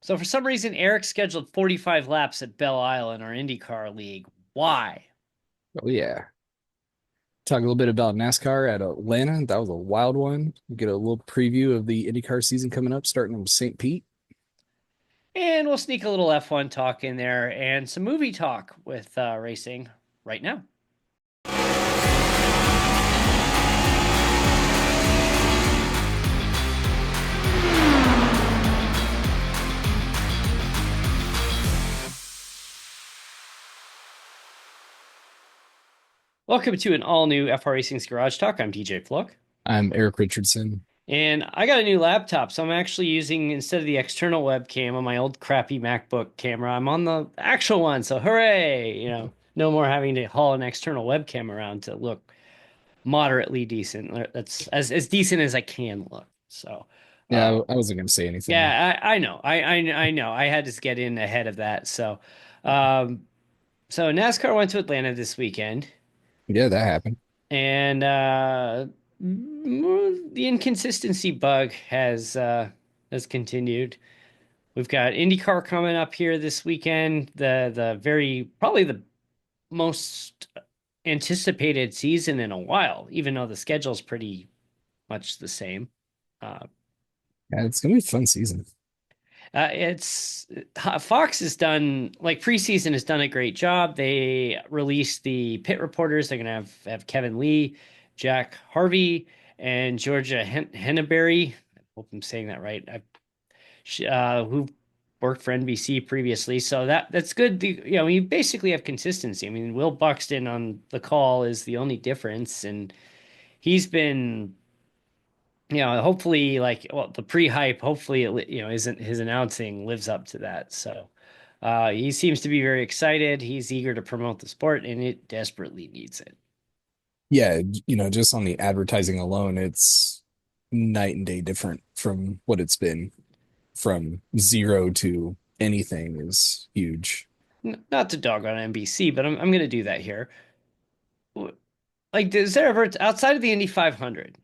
So for some reason, Eric scheduled 45 laps at Belle Isle in our IndyCar league. Why? Oh yeah. Talk a little bit about NASCAR at Atlanta. That was a wild one. We get a little preview of the IndyCar season coming up, starting in St. Pete. And we'll sneak a little F1 talk in there and some movie talk with racing right now. Welcome to an all new FR Racing's Garage Talk. I'm DJ Flook. I'm Eric Richardson. And I got a new laptop, so I'm actually using, instead of the external webcam on my old crappy MacBook camera, I'm on the actual one. So hooray! No more having to haul an external webcam around to look moderately decent. That's as decent as I can look. So, Yeah, uh, I wasn't going to say anything. yeah, I know. I know. I had to get in ahead of that. Um, so NASCAR went to Atlanta this weekend, Yeah, that happened. and the inconsistency bug has continued. We've got IndyCar coming up here this weekend. The very probably the most anticipated season in a while, even though the schedule's pretty much the same. Uh, Yeah, it's going to be a fun season. it's Fox has done like preseason has done a great job. They released the pit reporters. They're gonna have Kevin Lee, Jack Harvey, and Georgia Henneberry. I hope I'm saying that right. Who worked for NBC previously, so that's good. You basically have consistency. I mean, Will Buxton on the call is the only difference, and he's been hopefully the pre-hype, hopefully isn't his announcing lives up to that. So he seems to be very excited. He's eager to promote the sport and it desperately needs it. Yeah, just on the advertising alone, it's night and day different from what it's been. From zero to anything is huge. Not to dog on NBC, but I'm going to do that here. Like, is there ever outside of the Indy 500?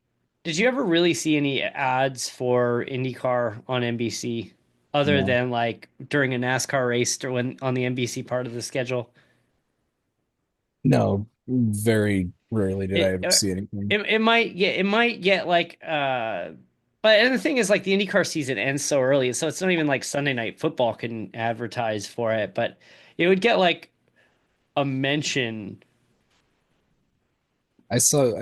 Did you ever really see any ads for IndyCar on NBC other No, than like during a NASCAR race or when on the NBC part of the schedule? no, very rarely did I It ever uh, see anything. it might get like but and the thing is like the IndyCar season ends so early, so it's not even like Sunday Night Football can advertise for it, but it would get like a mention. I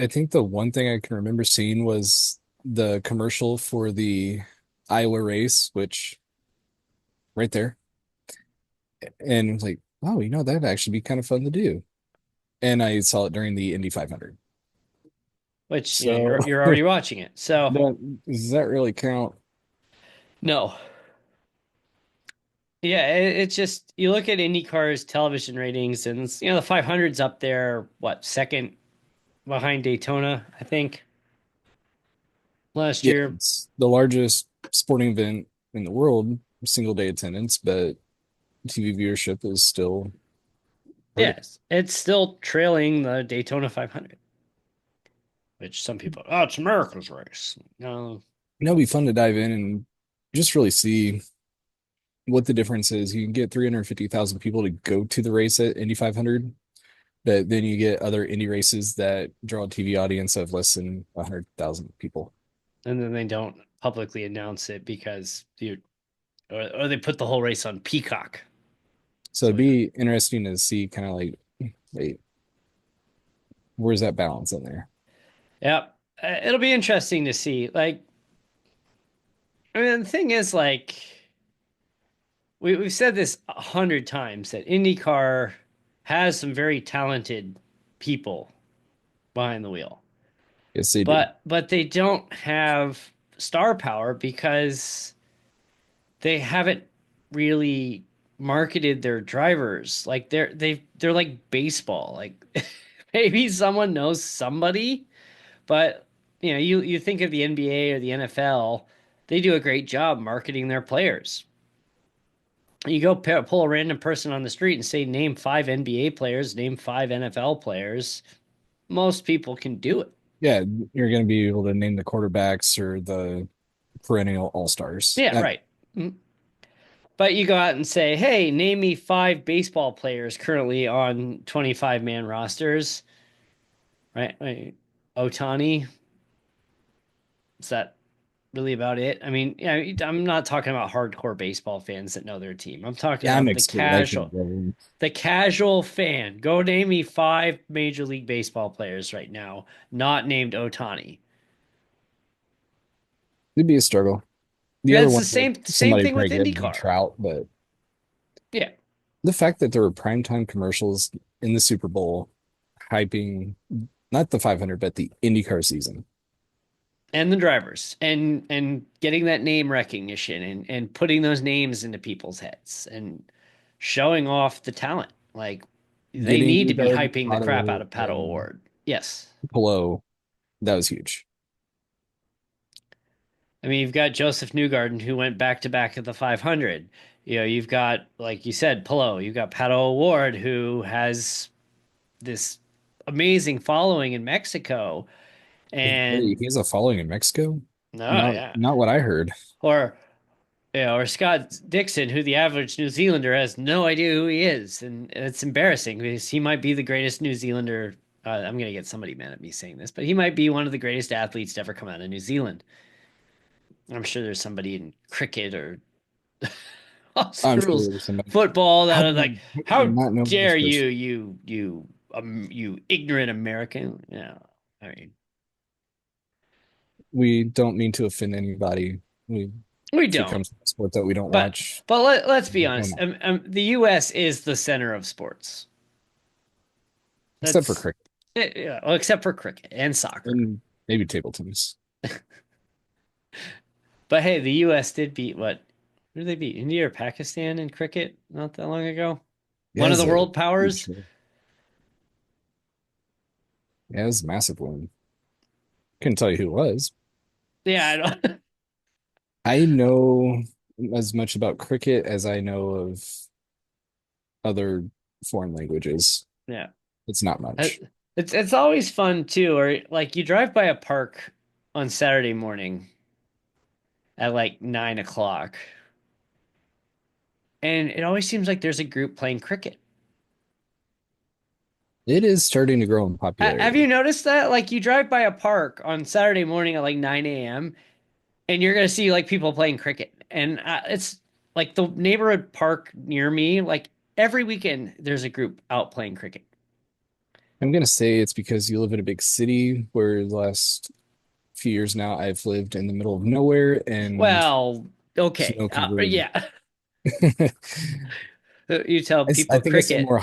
think the one thing I can remember seeing was the commercial for the Iowa race, which right there. And it was like, oh, that'd actually be kind of fun to do. And I saw it during the Indy 500. Which So you're already watching it. So does that really count? no. Yeah, it's just you look at IndyCar's television ratings and the 500's up there, what, second behind Daytona, I think, last Yeah, year. it's the largest sporting event in the world, single day attendance, but TV viewership is still great. Yes, it's still trailing the Daytona 500, which some people, oh, it's America's race. No, It'll be fun to dive in and just really see what the difference is. You can get 350,000 people to go to the race at Indy 500, but then you get other Indy races that draw a TV audience of less than 100,000 people. and then they don't publicly announce it because or they put the whole race on Peacock. So So it'd be interesting to see kind of like, wait, where's that balance in there? yeah, it'll be interesting to see. Like, I mean, the thing is, like, we've said this 100 times that IndyCar has some very talented people behind the wheel, Yes, they do. but they don't have star power because they haven't really marketed their drivers. Like they're like baseball. Like maybe someone knows somebody, but you think of the NBA or the NFL, they do a great job marketing their players. You go pull a random person on the street and say name five NBA players, name five NFL players. Most people can do it. Yeah, you're going to be able to name the quarterbacks or the perennial all-stars. Yeah, right. Mm. But you go out and say, "Hey, name me five baseball players currently on 25 man rosters." Right? Otani, is that really about it? I mean, yeah, I'm not talking about hardcore baseball fans that know their team. I'm talking Yeah, I'm about excluded. I can't go. the casual fan. Go name me five Major League Baseball players right now, not named Otani. It'd be a struggle. The Yeah, other it's the ones, like same somebody thing with probably get me IndyCar. Trout, but Yeah, the fact that there were primetime commercials in the Super Bowl hyping not the 500, but the IndyCar season. and the drivers and getting that name recognition and putting those names into people's heads and showing off the talent. Like they Getting need to be Newgarden, hyping the crap out Prado, of Pato and Award. Yes. Pelot, that was huge. I mean, you've got Joseph Newgarden who went back to back at the 500. You know, you've got, like you said, Pillow. You've got Pato Award who has this amazing following in Mexico. Really, And he has a following in Mexico? no, Not yeah. not what I heard. Or or Scott Dixon, who the average New Zealander has no idea who he is, and it's embarrassing because he might be the greatest New Zealander. I'm gonna get somebody mad at me saying this, but he might be one of the greatest athletes to ever come out of New Zealand. I'm sure there's somebody in cricket or I'm sure Australs there was somebody. football that are like, How do you "How not know this dare you, person? you ignorant American?" Yeah, I mean, We don't mean to offend anybody. We, we if it don't. comes to a sport that we don't But watch, let's be come honest. on. The U.S. is the center of sports. Except for That's cricket yeah, well, except for cricket and soccer. and maybe table tennis. But hey, the U.S. did beat what? Who did they beat? India or Pakistan in cricket not that long ago? One Yeah, of the it's a world huge powers. show. Yeah, it's a massive one. Couldn't tell you who it was. Yeah, I don't. I know as much about cricket as I know of other foreign languages. Yeah. It's not Uh, much. it's always fun too, or like you drive by a park on Saturday morning at like 9 o'clock, and it always seems like there's a group playing cricket. It is starting to grow in Have popularity. you noticed that? Like you drive by a park on Saturday morning at like 9 a.m. and you're gonna see like people playing cricket, and it's like the neighborhood park near me. Like every weekend, there's a group out playing cricket. I'm gonna say it's because you live in a big city where the last few years now I've lived in the middle of nowhere and Well, okay, snow covered. yeah. You tell I people think I see cricket. more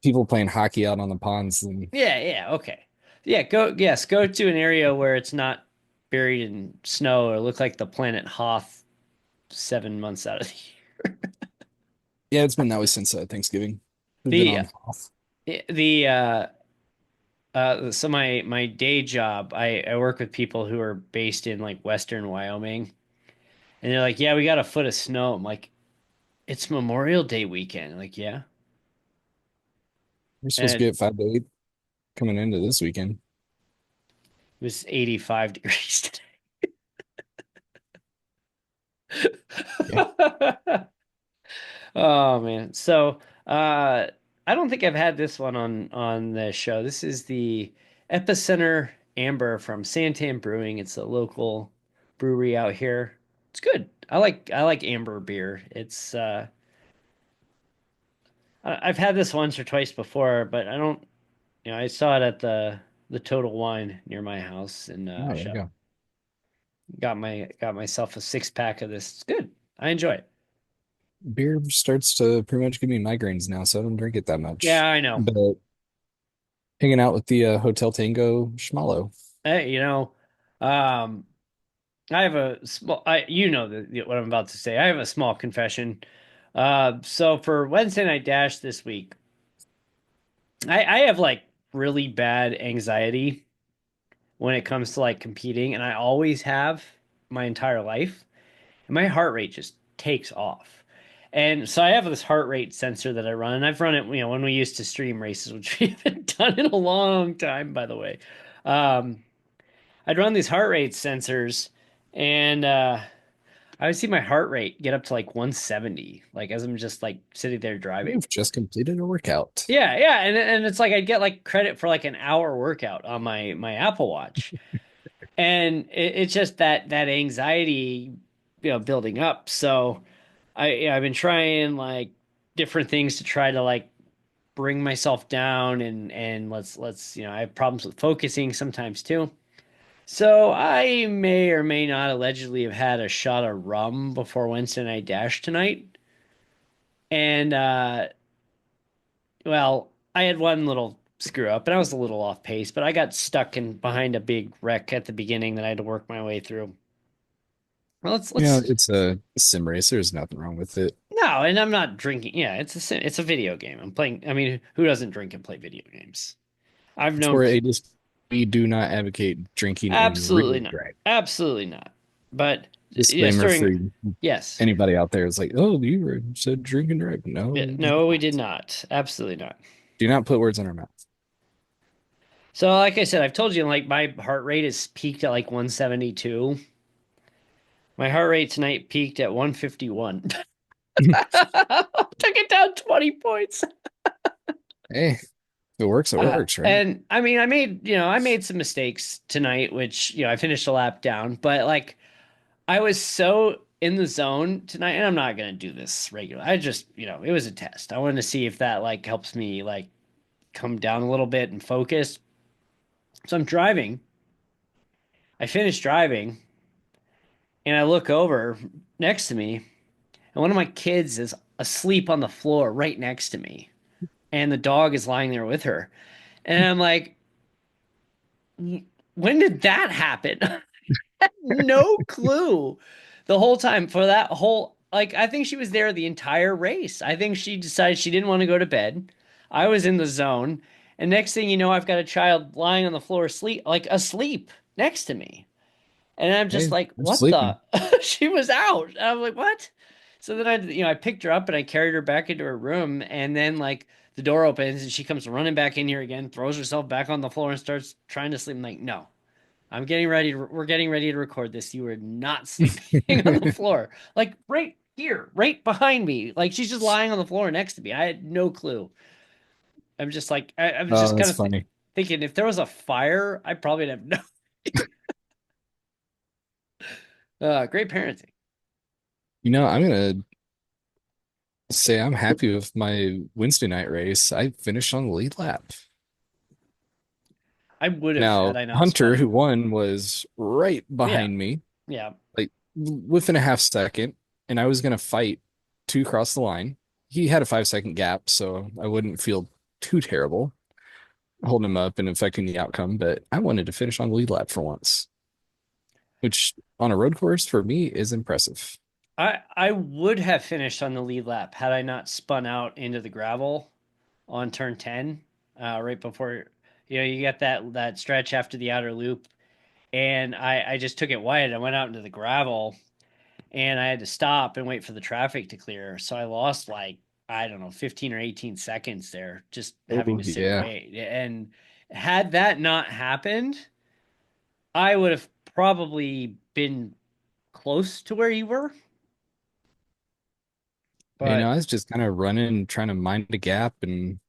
people playing hockey out on the ponds than Yeah, yeah, okay. Yeah, go to an area where it's not buried in snow or look like the planet Hoth 7 months out of the yeah, it's been that way since Thanksgiving. We've been year. on off. The so my day job, I work with people who are based in like Western Wyoming, and they're like, "Yeah, we got a foot of snow." I'm like, "It's Memorial Day weekend." Like, "Yeah." We're supposed to And get 5 to 8 coming into this weekend. it was 85 degrees Yeah. today. Oh man. So, I don't think I've had this one on the show. This is the Epicenter Amber from Santan Brewing. It's a local brewery out here. It's good. I like amber beer. It's I've had this once or twice before, but I don't, I saw it at the Total Wine near my house and Oh, there you shop. go. Got myself a 6 pack of this. It's good. I enjoy it. Beer starts to pretty much give me migraines now, so I don't drink it that Yeah, much. I know. But hanging out with the Hotel Tango Schmallow. Hey, um, I have a small, what I'm about to say. I have a small confession. So for Wednesday Night Dash this week, I have like really bad anxiety when it comes to like competing, and I always have my entire life. And my heart rate just takes off. And so I have this heart rate sensor that I run, and I've run it, when we used to stream races, which we haven't done in a long time, by the way. Um, I'd run these heart rate sensors, and I would see my heart rate get up to like 170, like as I'm just like sitting there driving. You've just completed a workout. Yeah, yeah, and it's like I'd get like credit for like an hour workout on my Apple Watch, and it's just that anxiety, building up. So I've been trying like different things to try to like bring myself down and let's I have problems with focusing sometimes too. So I may or may not allegedly have had a shot of rum before Wednesday night dash tonight. And well, I had one little screw up and I was a little off pace, but I got stuck in behind a big wreck at the beginning that I had to work my way through. Well, let's It's a sim race. There's nothing wrong with it. no, and I'm not drinking. Yeah, it's a video game. I'm playing. I mean, who doesn't drink and play video games? I've known For a just we do not advocate drinking and absolutely really not. driving. Absolutely not. But yes, Disclaimer for during yes. anybody out there is like, oh, you were said drink and drive. No, Yeah, we did no, we did not. not. Absolutely not. Do not put words in our mouth. So, like I said, I've told you, like my heart rate is peaked at like 172. My heart rate tonight peaked at 151. Took it down 20 points. Hey, if it works, it works, right? And I mean, I made some mistakes tonight, which, I finished a lap down, but like I was so in the zone tonight, and I'm not gonna do this regular. I just, it was a test. I wanted to see if that like helps me like come down a little bit and focus. So I'm driving. I finished driving, and I look over next to me, and one of my kids is asleep on the floor right next to me, and the dog is lying there with her. And I'm like, when did that happen? No clue the whole time for that whole like I think she was there the entire race. I think she decided she didn't want to go to bed. I was in the zone, and next thing you know, I've got a child lying on the floor asleep next to me. And I'm just Hey, like, I'm what the? sleeping. She was out. And I'm like, what? So then I picked her up and I carried her back into her room, and then like the door opens and she comes running back in here again, throws herself back on the floor and starts trying to sleep. I'm like, no, we're getting ready to record this. You are not sleeping on the floor. Like right here, right behind me. Like she's just lying on the floor next to me. I had no clue. I'm just like, I was Oh, just kind that's of funny. thinking if there was a fire, I probably would have no. Great parenting. I'm gonna say I'm happy with my Wednesday night race. I finished on the lead lap. I would have had Now, I not Hunter, spun. who won, was right Yeah, behind me, yeah. like within a half second, and I was gonna fight to cross the line. He had a 5 second gap, so I wouldn't feel too terrible holding him up and affecting the outcome, but I wanted to finish on the lead lap for once, which on a road course for me is impressive. I would have finished on the lead lap had I not spun out into the gravel on turn 10, right before you get that stretch after the outer loop, and I just took it wide. I went out into the gravel, and I had to stop and wait for the traffic to clear. So I lost like I don't know 15 or 18 seconds there, just having Oh to sit and yeah. wait. And had that not happened, I would have probably been close to where you were, but I was just kind of running, trying to mind the gap and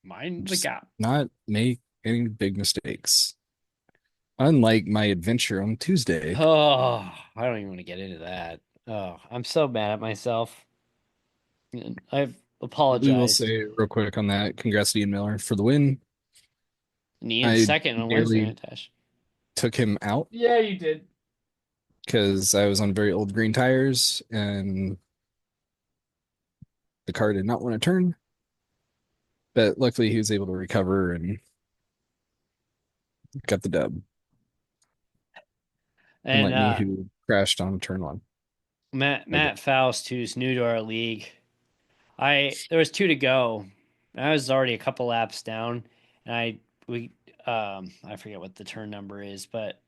mind the just gap. not make any big mistakes. Unlike my adventure on Tuesday. Oh, I don't even want to get into that. Oh, I'm so mad at myself. I've We will apologized. say real quick on that, congrats to Ian Miller for the win. And Ian's I second on Wednesday nearly night, Tash. took him out Yeah, you did. because I was on very old green tires and the car did not want to turn. But luckily he was able to recover and got the dub. And Unlike me, who crashed on turn one. Again. Matt Faust, who's new to our league, I there was two to go. I was already a couple laps down, and I forget what the turn number is, but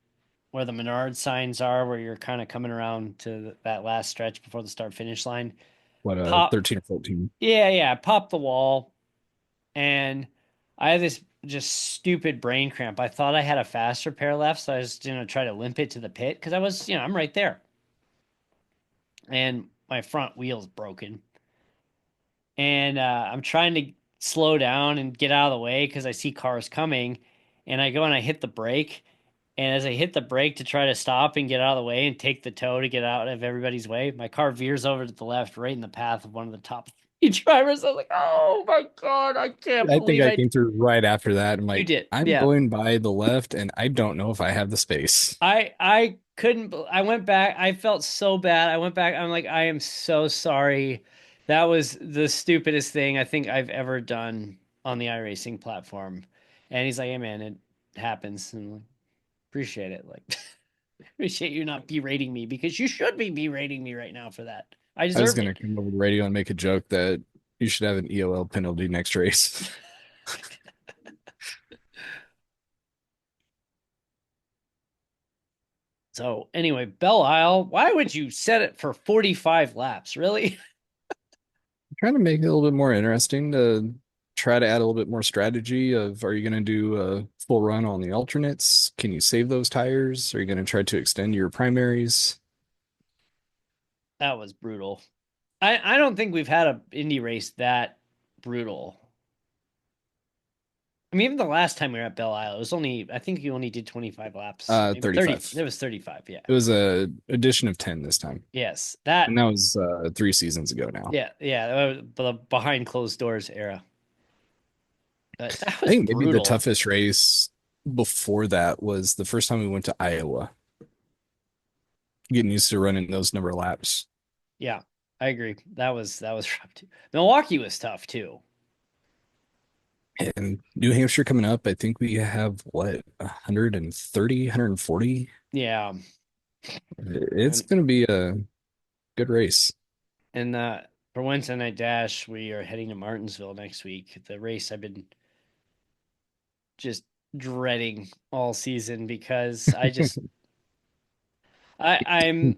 where the Menard signs are, where you're kind of coming around to that last stretch before the start finish line. What, Pop, 13 or 14? yeah, yeah, pop the wall, and I had this just stupid brain cramp. I thought I had a faster pair left, so I was gonna try to limp it to the pit because I was, I'm right there. and my front wheel's broken. And I'm trying to slow down and get out of the way because I see cars coming, and I go and I hit the brake. And as I hit the brake to try to stop and get out of the way and take the tow to get out of everybody's way, my car veers over to the left, right in the path of one of the top three drivers. I was like, "Oh my God, I can't I think believe I I." came through right after that. I'm You like, did, I'm yeah. going by the left, and I don't know if I have the space. I couldn't. I went back. I felt so bad. I went back. I'm like, I am so sorry. That was the stupidest thing I think I've ever done on the iRacing platform. And he's like, "Hey man, it happens." And I'm like, appreciate it. Like, appreciate you not berating me because you should be berating me right now for that. I I was deserved gonna it. come over the radio and make a joke that you should have an EOL penalty next race. So anyway, Belle Isle, why would you set it for 45 laps? Really? Trying to make it a little bit more interesting to try to add a little bit more strategy of are you going to do a full run on the alternates? Can you save those tires? Are you going to try to extend your primaries? That was brutal. I don't think we've had a Indy race that brutal. I mean, even the last time we were at Belle Isle, it was only, I think you only did 25 laps, maybe 30. 35. There was 35. Yeah. It was a addition of 10 this time. Yes. And that was 3 seasons ago now. Yeah. That was the behind closed doors era. But that I was think maybe the brutal. toughest race before that was the first time we went to Iowa, getting used to running those number of laps. Yeah. I agree. That was rough too. Milwaukee was tough too. And New Hampshire coming up, I think we have what, 130, 140? Yeah. It's And, going to be a good race. and for Wednesday Night Dash, we are heading to Martinsville next week. The race I've been just dreading all season because I'm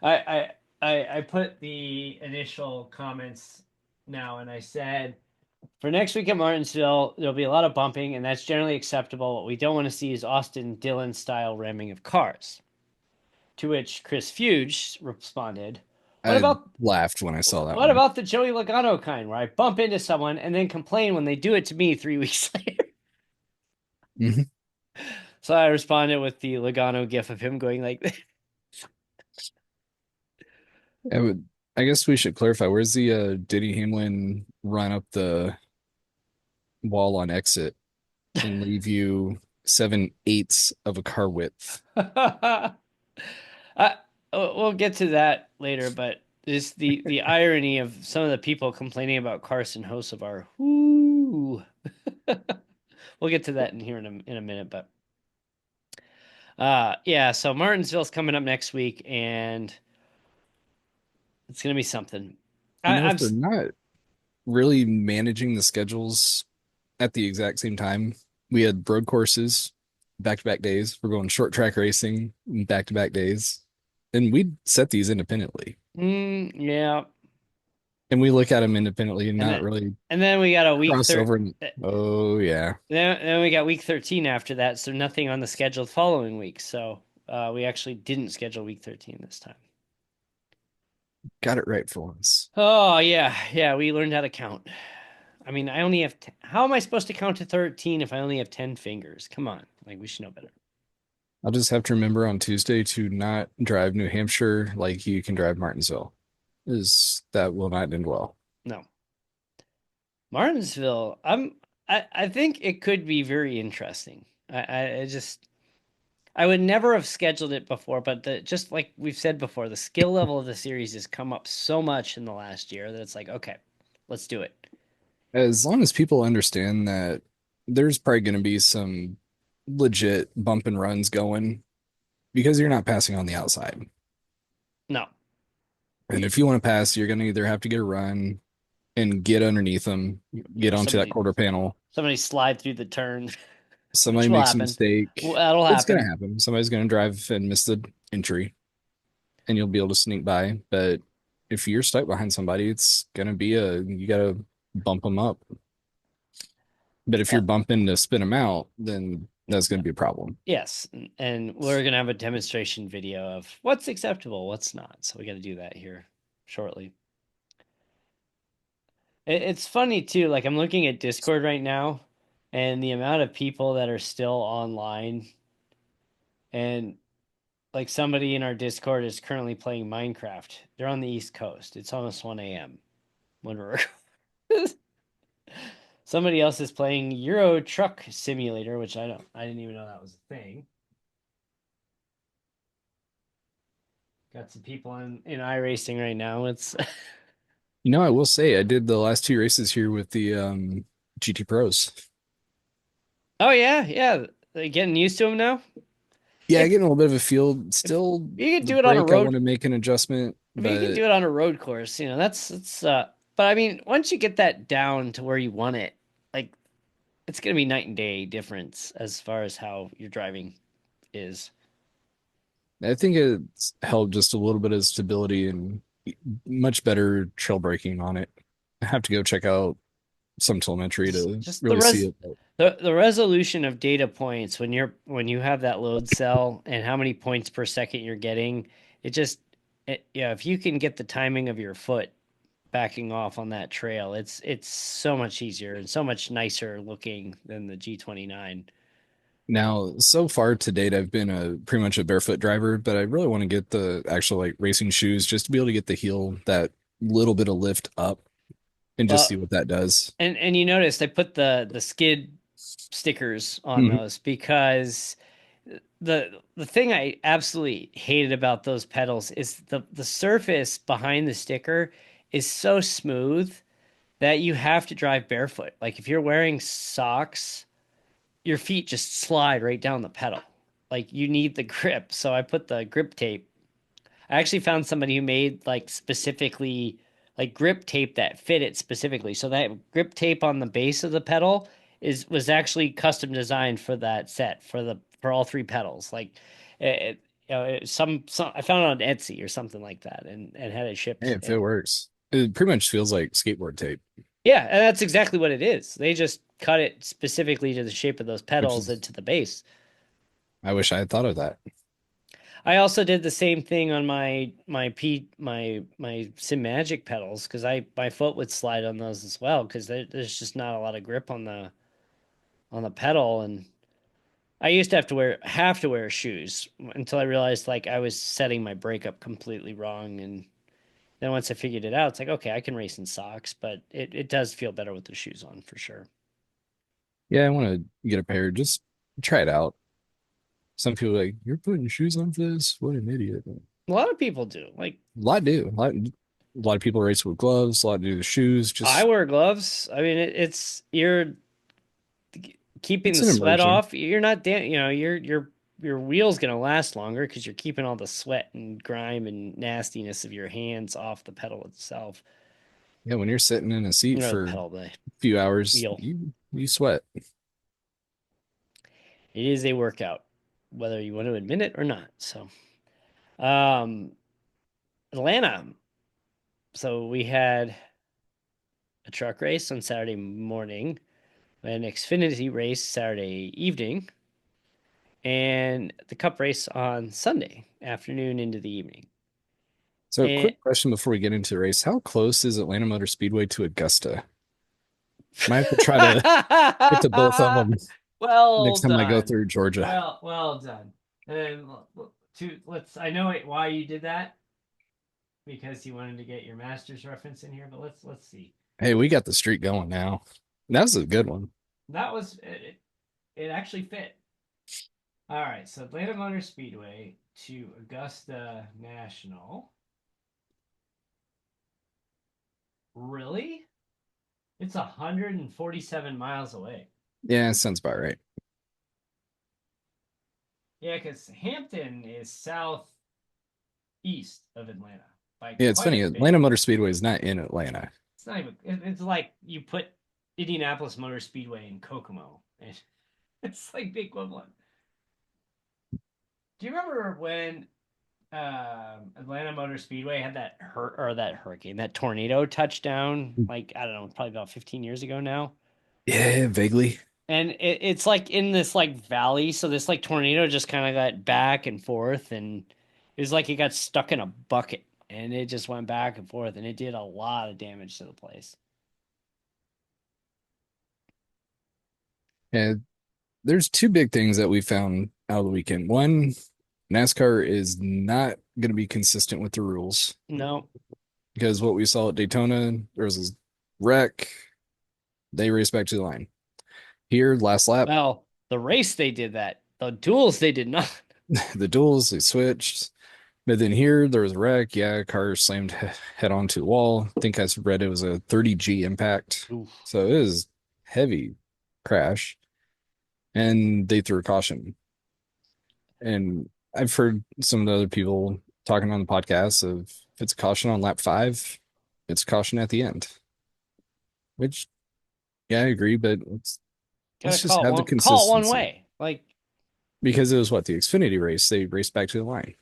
I I put the initial comments now and I said for next week at Martinsville there'll be a lot of bumping and that's generally acceptable. What we don't want to see is Austin Dillon style ramming of cars. To which Chris Fuge responded, "What I about laughed when I saw that what one. about the Joey Logano kind where I bump into someone and then complain when they do it to me 3 weeks later?" Mhm. So I responded with the Logano gif of him going like, I would, I guess we should clarify, where's the Denny Hamlin run up the wall on exit and leave you 7/8 of a car width? I, we'll get to that later, but this the irony of some of the people complaining about Carson Hocevar. Whoo. We'll get to that in here in a minute, but yeah, so Martinsville's coming up next week and it's gonna be something. You I, know, I'm if they're not really managing the schedules at the exact same time, we had road courses back-to-back days. We're going short track racing back-to-back days. And we set these independently. yeah, And we look at them independently and and not then really and then we got a week cross third. over and oh yeah, Then we got week 13 after that, so nothing on the schedule the following week. So we actually didn't schedule week 13 this time. got it right for once. Oh yeah, we learned how to count. I mean, I only have how am I supposed to count to 13 if I only have 10 fingers? Come on, like we should know better. I'll just have to remember on Tuesday to not drive New Hampshire like you can drive Martinsville. Is that will not end well. No, Martinsville. I think it could be very interesting. I just I would never have scheduled it before, but just like we've said before, the skill level of the series has come up so much in the last year that it's like, okay, let's do it. As long as people understand that there's probably going to be some legit bump and runs going because you're not passing on the outside. No, And if you want to pass, you're going to either have to get a run and get underneath them, get or onto that quarter panel. somebody slide through the turn, which Somebody will makes a happen. Well, mistake. that'll It's going to happen. happen. Somebody's going to drive and miss the entry, and you'll be able to sneak by. But if you're stuck behind somebody, it's going to be you got to bump them up. But if Uh, you're bumping to spin them out, then That's going to be a problem. Yes, and we're gonna have a demonstration video of what's acceptable, what's not. So we got to do that here shortly. It's funny too. Like I'm looking at Discord right now, and the amount of people that are still online, and like somebody in our Discord is currently playing Minecraft. They're on the East Coast. It's almost 1 a.m. when we're somebody else is playing Euro Truck Simulator, which I didn't even know that was a thing. Got some people in iRacing right now. It's I will say I did the last two races here with the GT Pros. oh yeah, yeah. Getting used to them now. Yeah, If getting a little bit of a feel. if Still, you could the do it on a brake, I want road, to make an adjustment, if you can but do it on a road course, that's but I mean, once you get that down to where you want it, like it's gonna be night and day difference as far as how your driving is. I think it's helped just a little bit of stability and much better trail braking on it. I have to go check out some telemetry to Just really see it. the resolution of data points when you have that load cell and how many points per second you're getting, it just yeah, if you can get the timing of your foot backing off on that trail, it's so much easier and so much nicer looking than the G29. Now, so far to date, I've been a pretty much a barefoot driver, but I really want to get the actual like racing shoes just to be able to get the heel that little bit of lift up and just Well, see what that does. and you notice they put the skid stickers on Mhm. those because the thing I absolutely hated about those pedals is the surface behind the sticker is so smooth that you have to drive barefoot. Like if you're wearing socks, your feet just slide right down the pedal. Like you need the grip. So I put the grip tape. I actually found somebody who made like specifically like grip tape that fit it specifically. So that grip tape on the base of the pedal is was actually custom designed for that set for all three pedals. Like some I found it on Etsy or something like that and had it Hey, shipped. if it works, it pretty much feels like skateboard tape, Yeah, and that's exactly what it is. They just cut it specifically to the shape of those which pedals and is, to the base. I wish I had thought of that. I also did the same thing on my Sim Magic pedals because I my foot would slide on those as well because there's just not a lot of grip on the pedal and I used to have to wear shoes until I realized like I was setting my brake up completely wrong and then once I figured it out it's like okay I can race in socks but it does feel better with the shoes on for sure. Yeah, I want to get a pair. Just try it out. Some people are like, you're putting shoes on for this? What an idiot. A A lot of people do like lot do. A lot of people race with gloves, a lot do the shoes. I Just wear gloves. I mean it's you're keeping it's the an sweat immersion. off. You're not your wheel's gonna last longer because you're keeping all the sweat and grime and nastiness of your hands off the pedal itself. Yeah, when you're sitting in a seat The for a pedal, the few hours, wheel. you sweat. It is a workout, whether you want to admit it or not. So, um, Atlanta. So we had a truck race on Saturday morning, an Xfinity race Saturday evening, and the Cup race on Sunday afternoon into the evening. So, And quick question before we get into the race. How close is Atlanta Motor Speedway to Augusta? Might have to try to get to both of them well next time I go done. through Georgia. Well done. And let's I know why you did that because you wanted to get your master's reference in here, but let's see. Hey, we got the streak going now. That was a good one. That was it actually fit. All right, so Atlanta Motor Speedway to Augusta National. Really? It's 147 miles away. Yeah, sounds about right. Yeah, because Hampton is southeast of Atlanta by Yeah, it's quite a funny. bit. Atlanta Motor Speedway is not in Atlanta. It's not even. It's like you put Indianapolis Motor Speedway in Kokomo. It's like the equivalent. Do you remember when Atlanta Motor Speedway had that hurricane, that tornado touchdown? Like I don't know, probably about 15 years ago now. Yeah, vaguely. And it's like in this like valley, so this like tornado just kind of got back and forth, and it was like it got stuck in a bucket, and it just went back and forth, and it did a lot of damage to the place. And there's two big things that we found out of the weekend. One, NASCAR is not going to be consistent with the rules No, because what we saw at Daytona, there was this wreck, they raced back to the line. Here, last lap, well, the race they did that. The duels they did not. the duels, they switched. But then here, there was a wreck. Yeah, car slammed head onto the wall. I think I read it was a 30G impact. Oof. So it was heavy crash. And they threw a caution. And I've heard some of the other people talking on the podcast of if it's a caution on lap five, it's a caution at the end. Which, yeah, I agree, but Gotta let's just have the call it one consistency. way. Like, Because it was what the Xfinity race, they raced back to the line.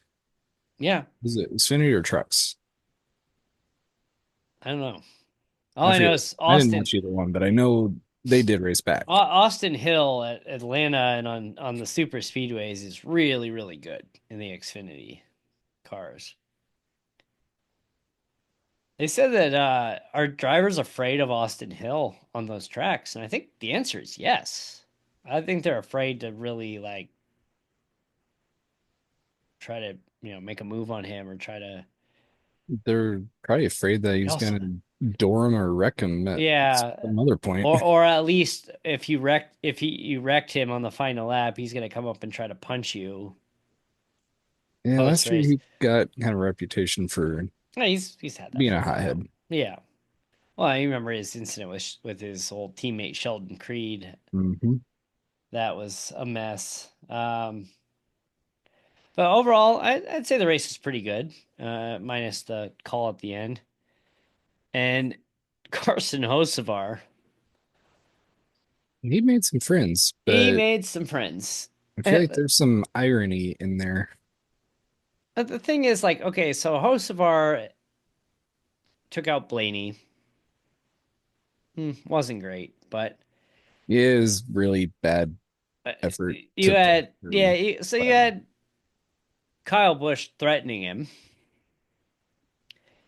yeah, Was it Xfinity or trucks? I don't know. All I I know forget. is I didn't watch either one, but I know they did race back. Austin Hill at Atlanta and on the super speedways is really, really good in the Xfinity cars. They said that are drivers afraid of Austin Hill on those tracks? And I think the answer is yes. I think they're afraid to really like try to, make a move on him or try to They're probably afraid that he's also, gonna door him or wreck him at yeah, some other point. or at least if you wrecked him on the final lap, he's gonna come up and try to punch you Yeah, post last year race. he got kind of a reputation for Yeah, he's had that being for a a while. hothead. Yeah. Well, I remember his incident with his old teammate Sheldon Creed. Hmm. That was a mess. But overall, I'd say the race is pretty good, minus the call at the end. And Carson Hocevar, He made some friends, he but made some friends. I feel like And there's some irony in there. the thing is, like, okay, so Hocevar took out Blaney. Wasn't great, but It is really bad uh, effort you to put had, yeah, through. so you But had Kyle Busch threatening him.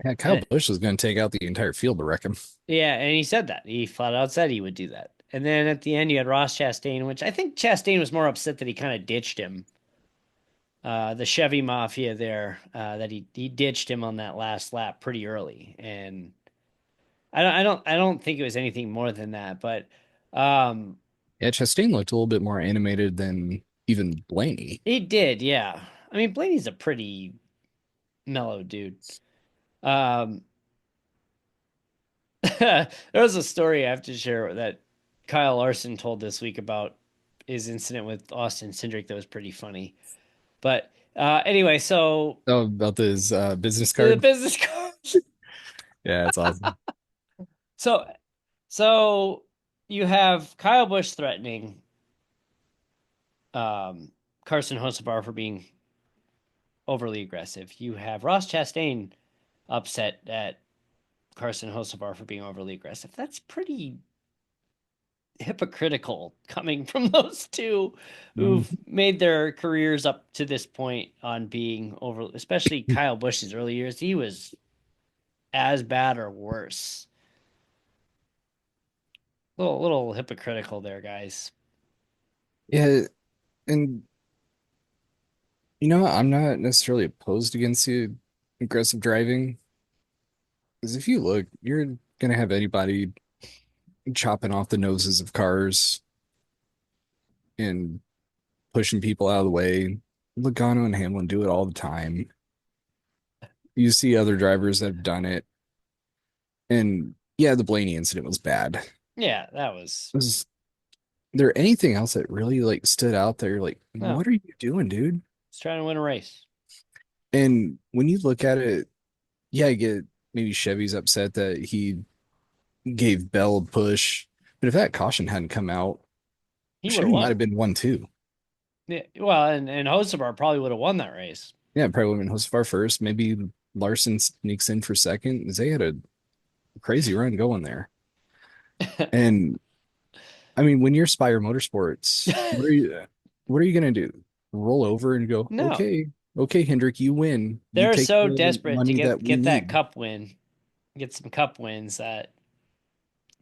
yeah, Kyle And Busch is going to take out the entire field to wreck him. yeah, and he said that. He flat out said he would do that. And then at the end, you had Ross Chastain, which I think Chastain was more upset that he kind of ditched him. The Chevy Mafia there, that he ditched him on that last lap pretty early, and I don't think it was anything more than that. But um, Yeah, Chastain looked a little bit more animated than even Blaney. he did, yeah. I mean, Blaney's a pretty mellow dude. Um, there was a story I have to share that Kyle Larson told this week about his incident with Austin Cindric that was pretty funny. But anyway, so Oh, about his business the card. business cards. Yeah, it's awesome. So so you have Kyle Busch threatening um, Carson Hocevar for being overly aggressive. You have Ross Chastain upset at Carson Hocevar for being overly aggressive. That's pretty hypocritical coming from those two who've Mhm. made their careers up to this point on being over, especially Kyle Busch's early years. He was as bad or worse. Little hypocritical there, guys. Yeah, and I'm not necessarily opposed against the aggressive driving. Because if you look, you're gonna have anybody chopping off the noses of cars and pushing people out of the way. Logano and Hamlin do it all the time. You see other drivers that have done it. And yeah, the Blaney incident was bad. Yeah, that was Was there anything else that really like stood out there? Like, no. what are you doing, dude? He's trying to win a race. And when you look at it, yeah, I get maybe Chevy's upset that he gave Bell a push. But if that caution hadn't come out, He would have Chevy might won. have been 1-2. Yeah, well, and Hocevar probably would have won that race. Yeah, probably would have been Hocevar first. Maybe Larson sneaks in for second. They had a crazy run going there. And I mean, when you're Spire Motorsports, what are you gonna do? Roll over and go, No, okay, okay, Hendrick, you win. You they're take so the desperate to money that we get that need. cup win, get some cup wins that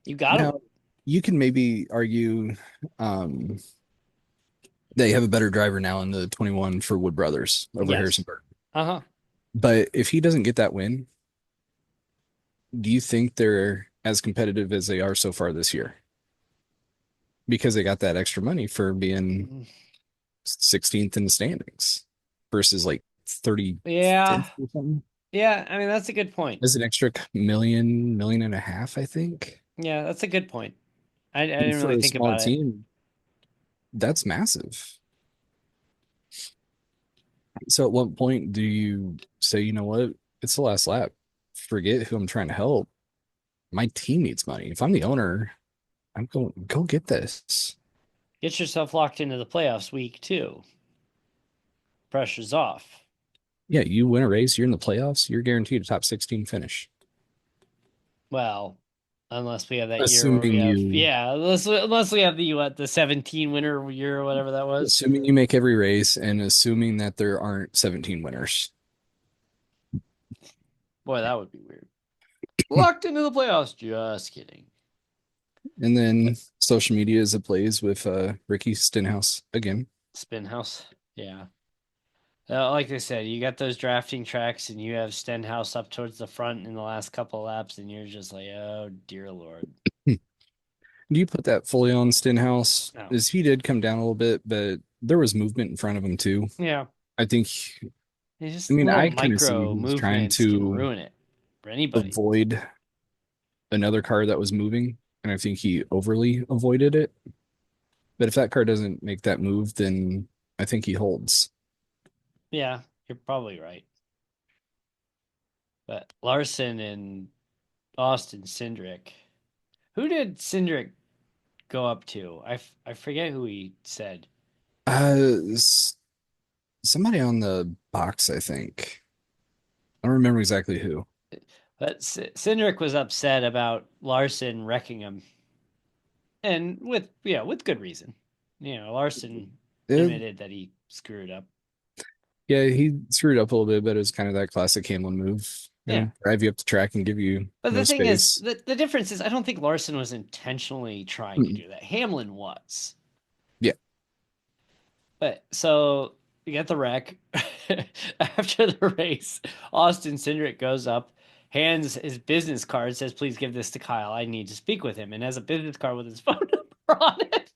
you gotta Now, win. you can maybe argue um they have a better driver now in the 21 for Wood Brothers over Yes. Harrisonburg. Uh-huh. But if he doesn't get that win, do you think they're as competitive as they are so far this year? Because they got that extra money for being 16th in the standings versus like 35th Yeah. or something. Yeah, I mean that's a good point. There's an extra million, million and a half, I think. Yeah, that's a good point. I And didn't really for a think smaller about it. team, that's massive. So at what point do you say, you know what? It's the last lap. Forget who I'm trying to help. My team needs money. If I'm the owner, I'm going go get this. Get yourself locked into the playoffs week 2. Pressure's off. Yeah, you win a race, you're in the playoffs, you're guaranteed a top 16 finish. Well, unless we have that year where we Assuming have you yeah, unless we have the 17 winner year or whatever that was. assuming you make every race and assuming that there aren't 17 winners. Boy, that would be weird. Locked into the playoffs. Just kidding. And then social media is ablaze with Ricky Stenhouse again. Spinhouse. Yeah. Like I said, you got those drafting tracks and you have Stenhouse up towards the front in the last couple of laps, and you're just like, oh dear Lord. Do you put that fully on Stenhouse? No. As he did come down a little bit, but there was movement in front of him too. Yeah. I think, It's I just mean, little I kind of see micro he was trying movements can to ruin it for anybody. avoid another car that was moving, and I think he overly avoided it. But if that car doesn't make that move, then I think he holds. Yeah, you're probably right. But Larson and Austin Cindric. Who did Cindric go up to? I forget who he said. S- Somebody on the box, I think. I don't remember exactly who. But Cindric was upset about Larson wrecking him, and with good reason. Larson It, admitted that he screwed up. yeah, he screwed up a little bit, but it was kind of that classic Hamlin move. Yeah. Drive you up the track and give you But no the thing is, space. the difference is, I don't think Larson was intentionally trying to Mm-mm. do that. Hamlin was. Yeah. But so you get the wreck. After the race, Austin Cindric goes up, hands his business card, says, "Please give this to Kyle. I need to speak with him," and has a business card with his phone number on it.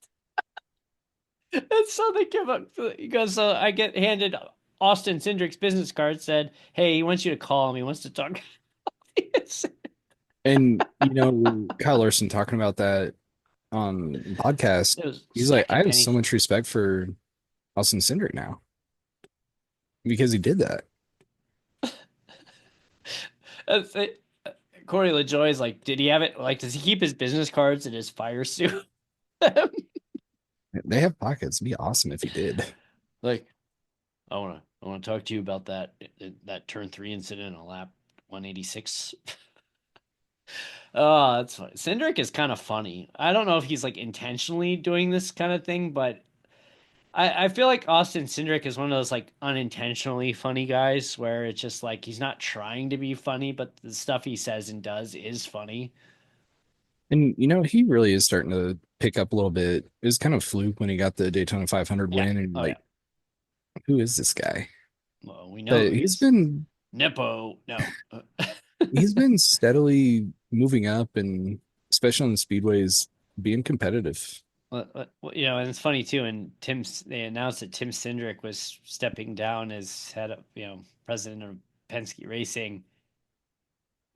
And so they give up. He goes, "So I get handed Austin Cindric's business card. Said, hey, he wants you to call him. He wants to talk." It And Kyle Larson talking about that on podcast, was he's like, I second have so penny. much respect for Austin Cindric now because he did that. That's it. Corey LaJoy is like, did he have it? Like, does he keep his business cards in his fire suit? They have pockets. It'd be awesome if he did. Like, I want to talk to you about that turn 3 incident on lap 186. Oh, that's funny. Cindric is kind of funny. I don't know if he's like intentionally doing this kind of thing, but I feel like Austin Cindric is one of those like unintentionally funny guys where it's just like he's not trying to be funny, but the stuff he says and does is funny. And he really is starting to pick up a little bit. It was kind of fluke when he got the Daytona 500 Yeah. win, and Oh yeah. like, who is this guy? Well, we know But who he he's is. been Nepo. No. he's been steadily moving up, and especially on the speedways, being competitive. And it's funny too. And they announced that Tim Cindric was stepping down as head of, president of Penske Racing,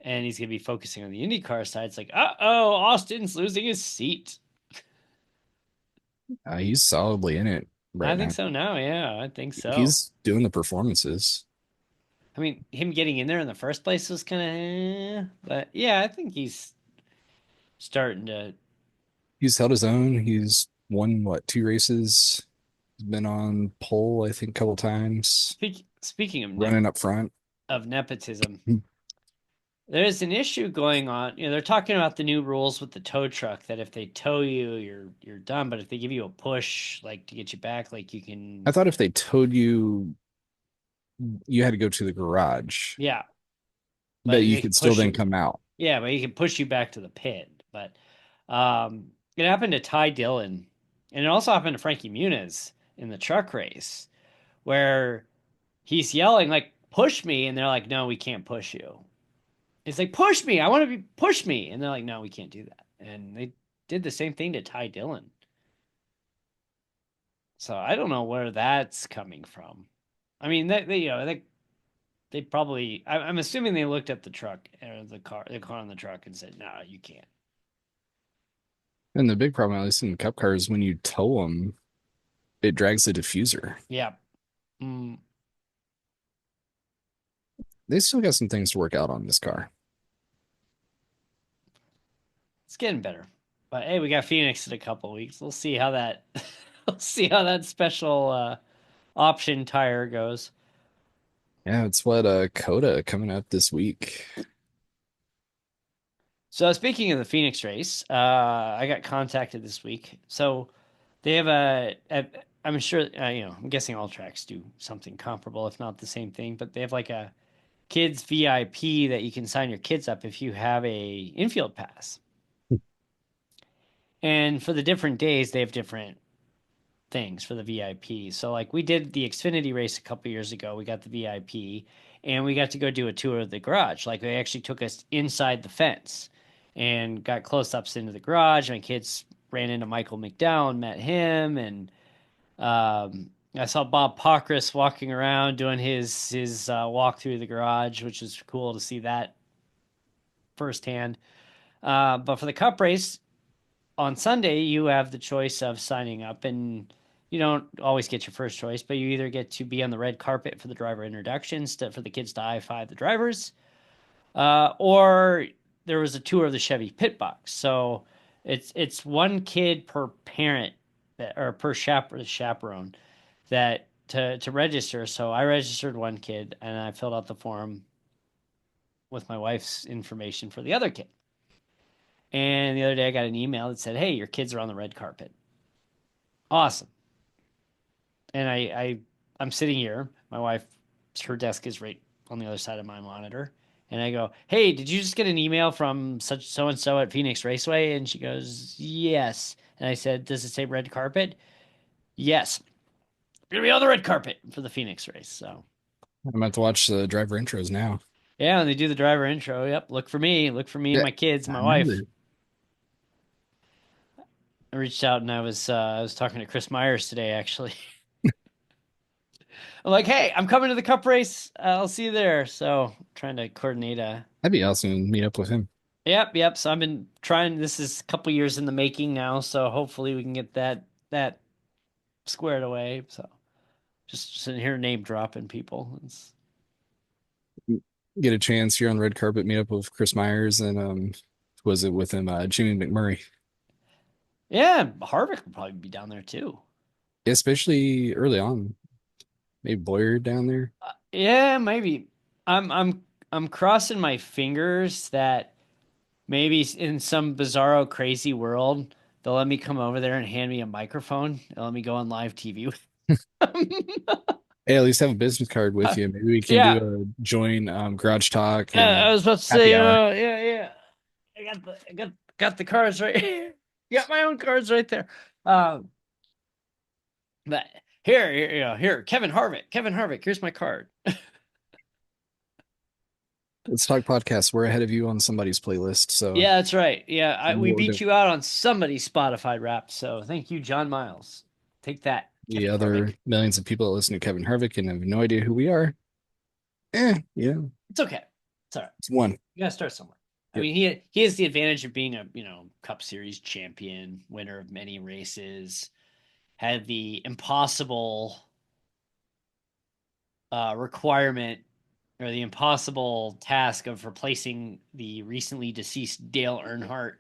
and he's gonna be focusing on the IndyCar side. It's like, Austin's losing his seat. He's solidly in it I right think now. so now. Yeah, I think so. He's doing the performances. I mean, him getting in there in the first place was kind of, but yeah, I think he's starting to. He's held his own. He's won what, two races? He's been on pole, I think, a couple times, Speaking of running up front. nepotism, There's an issue going on. They're talking about the new rules with the tow truck that if they tow you, you're done. But if they give you a push, like to get you back, like you I can, thought if they towed you, you had to go to the garage, yeah, but but you they can could still push then you. come out. Yeah, but he can push you back to the pit. But it happened to Ty Dillon, and it also happened to Frankie Muniz in the truck race, where he's yelling like "push me," and they're like, "No, we can't push you." It's like "push me, I want to be push me," and they're like, "No, we can't do that." And they did the same thing to Ty Dillon. So I don't know where that's coming from. I mean, they probably. I'm assuming they looked at the truck or the car on the truck, and said, "No, you can't." And the big problem, at least in cup cars, when you tow them, it drags the diffuser. Yeah. Mm, They still got some things to work out on this car. it's getting better. But hey, we got Phoenix in a couple of weeks. We'll see how that we'll see how that special option tire goes. Yeah, it's what Coda coming up this week. So speaking of the Phoenix race, I got contacted this week. So they have I'm sure I'm guessing all tracks do something comparable, if not the same thing, but they have like a kids VIP that you can sign your kids up if you have a infield pass. And for the different days, they have different things for the VIP. So like we did the Xfinity race a couple years ago. We got the VIP and we got to go do a tour of the garage. Like they actually took us inside the fence and got close ups into the garage. My kids ran into Michael McDowell, met him, and I saw Bob Pockris walking around doing his walk through the garage, which was cool to see that firsthand. But for the Cup race, on Sunday, you have the choice of signing up, and you don't always get your first choice, but you either get to be on the red carpet for the driver introductions for the kids to high five the drivers, or there was a tour of the Chevy pit box. So it's one kid per parent that or per chaperone that to register. So I registered one kid and I filled out the form with my wife's information for the other kid. And the other day I got an email that said, "Hey, your kids are on the red carpet." Awesome. And I'm sitting here. My wife, her desk is right on the other side of my monitor. And I go, "Hey, did you just get an email from such so and so at Phoenix Raceway?" And she goes, "Yes." And I said, "Does it say red carpet?" "Yes. You're gonna be on the red carpet for the Phoenix race." So I'm about to watch the driver intros now. yeah, and they do the driver intro. Yep, look for me and Yeah, my kids, and I my remember. wife. I reached out and I was talking to Chris Myers today. Actually, I'm like, "Hey, I'm coming to the Cup race. I'll see you there." So trying to coordinate a. That'd be awesome to meet up with him. Yep. So I've been trying. This is a couple years in the making now. So hopefully we can get that squared away. So just sitting here name dropping people. Get a chance here on the red carpet, meet up with Chris Myers and was it with him, Jimmy McMurray. Yeah, Harvick would probably be down there too. Especially early on. Maybe Boyer down there. Yeah, maybe. I'm crossing my fingers that maybe in some bizarro crazy world they'll let me come over there and hand me a microphone and let me go on live TV with them. Hey, at least have a business card with you. Maybe we can do Yeah, a join Garage Talk and I was about to say, happy hour. yeah. I got the cards right here. Got my own cards right there. Um, but here, Kevin Harvick. Kevin Harvick, here's my card. Let's talk podcast. We're ahead of you on somebody's playlist, so Yeah, that's right. Yeah, we we'll beat do you out on somebody's Spotify rap. So thank you, John Miles. Take that, the Kevin other Harvick. millions of people that listen to Kevin Harvick and have no idea who we are. Yeah, It's okay. It's all right. it's one. You gotta start somewhere. I Yep. mean, he has the advantage of being a Cup Series champion, winner of many races, had the impossible requirement or the impossible task of replacing the recently deceased Dale Earnhardt.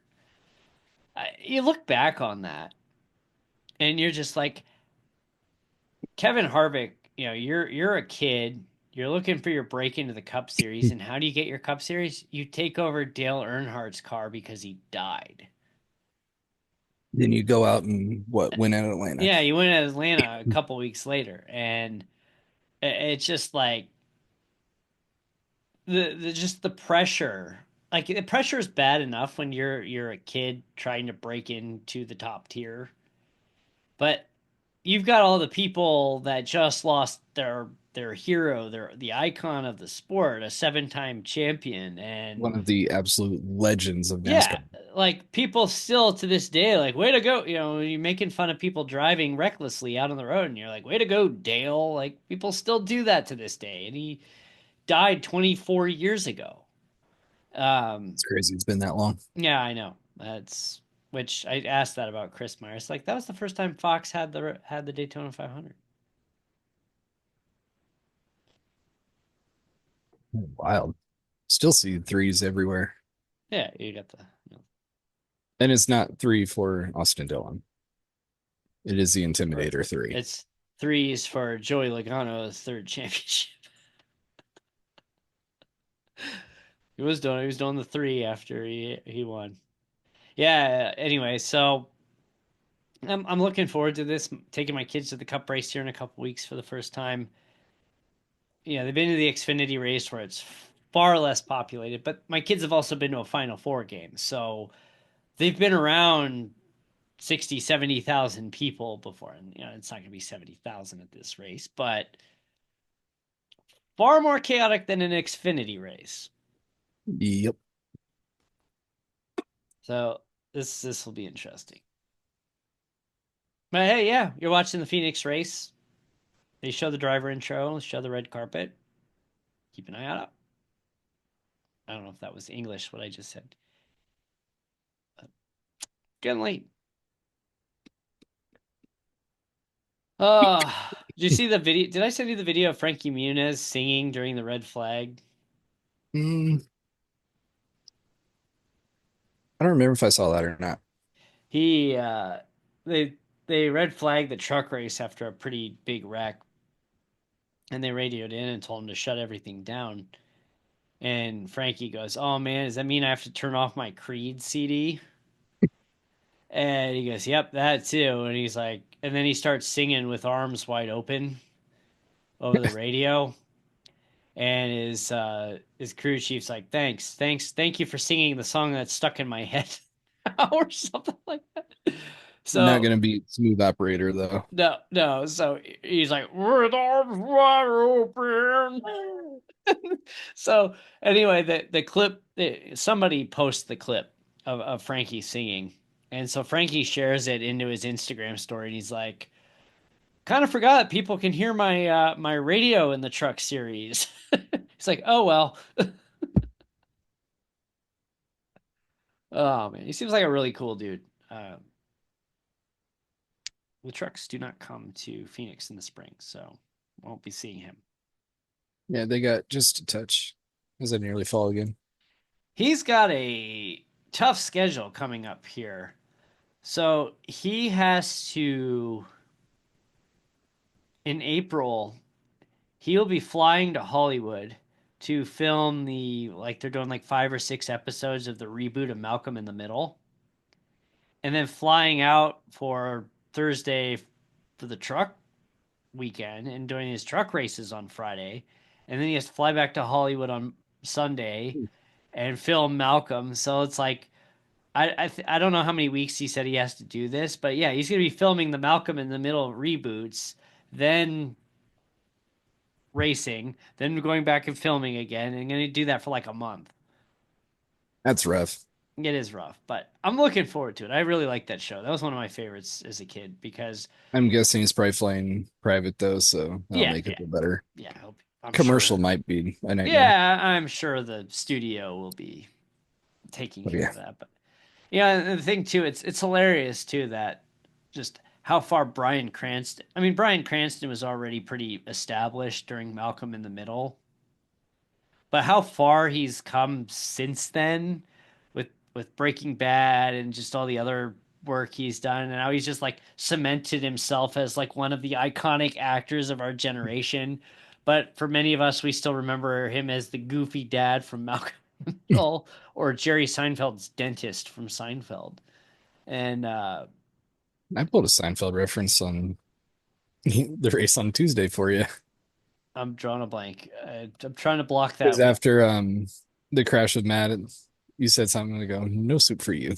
You look back on that and you're just like Kevin Harvick. You're a kid. You're looking for your break into the Cup Series, and how do you get your Cup Series? You take over Dale Earnhardt's car because he died. Then you go out and what win at Atlanta. Yeah, you win at Atlanta a couple weeks later, and it's just like the just the pressure. Like the pressure is bad enough when you're a kid trying to break into the top tier, but you've got all the people that just lost their hero, their the icon of the sport, a seven-time champion, and One of the absolute legends of yeah, NASCAR. like people still to this day, like way to go. You're making fun of people driving recklessly out on the road, and you're like, way to go, Dale. Like people still do that to this day, and he died 24 years ago. Um, It's crazy. It's been that long. yeah, I know. That's which I asked that about Chris Myers. Like that was the first time Fox had the Daytona 500. Wild. Still see threes everywhere. Yeah, you got the. And it's not three for Austin Dillon. It is the Right. Intimidator three. It's threes for Joey Logano's third championship. He was doing the three after he won. Yeah. Anyway, so I'm looking forward to this. Taking my kids to the Cup race here in a couple weeks for the first time. Yeah, they've been to the Xfinity race where it's far less populated, but my kids have also been to a Final Four game, so they've been around 60, 70,000 people before, and it's not going to be 70,000 at this race, but far more chaotic than an Xfinity race. Yep. So this will be interesting. But hey, yeah, you're watching the Phoenix race. They show the driver intro, show the red carpet. Keep an eye out. I don't know if that was English what I just said. But getting late. Did you see the video? Did I send you the video of Frankie Muniz singing during the red flag? Mm, I don't remember if I saw that or not. He they they red flagged the truck race after a pretty big wreck, and they radioed in and told him to shut everything down. And Frankie goes, "Oh man, does that mean I have to turn off my Creed CD?" And he goes, "Yep, that too." And he's like, and then he starts singing with arms wide open over the radio. And his crew chief's like, "Thanks, thank you for singing the song that's stuck in my head," or something like that. Not So gonna be smooth operator though. no, no. So he's like, "With arms wide open." So anyway, the clip, somebody posts the clip of Frankie singing, and so Frankie shares it into his Instagram story, and he's like, "Kind of forgot people can hear my radio in the truck series." He's like, "Oh well." Oh man, he seems like a really cool dude. The trucks do not come to Phoenix in the spring, so won't be seeing him. Yeah, they got just a touch as I nearly fall again. He's got a tough schedule coming up here. So he has to, in April, he'll be flying to Hollywood to film like they're doing like 5 or 6 episodes of the reboot of Malcolm in the Middle, and then flying out for Thursday for the truck weekend and doing his truck races on Friday, and then he has to fly back to Hollywood on Sunday and film Malcolm. So it's like I don't know how many weeks he said he has to do this, but yeah, he's gonna be filming the Malcolm in the Middle reboots, then racing, then going back and filming again, and gonna do that for like a month. That's rough. It is rough, but I'm looking forward to it. I really like that show. That was one of my favorites as a kid because I'm guessing he's probably flying private though, so that'll yeah, make it yeah, a little better. yeah. I'm Commercial sure. might be a nightmare. Yeah, I'm sure the studio will be taking But care yeah, of that. But yeah, and the thing too, it's hilarious too that just how far Bryan Cranston. I mean, Bryan Cranston was already pretty established during Malcolm in the Middle, but how far he's come since then with Breaking Bad and just all the other work he's done, and now he's just like cemented himself as like one of the iconic actors of our generation. But for many of us, we still remember him as the goofy dad from Malcolm in the Middle or Jerry Seinfeld's dentist from Seinfeld. And I pulled a Seinfeld reference on the race on Tuesday for you. I'm drawing a blank. I'm trying to block It was that. after the crash with Matt. You said something to go, no soup for you.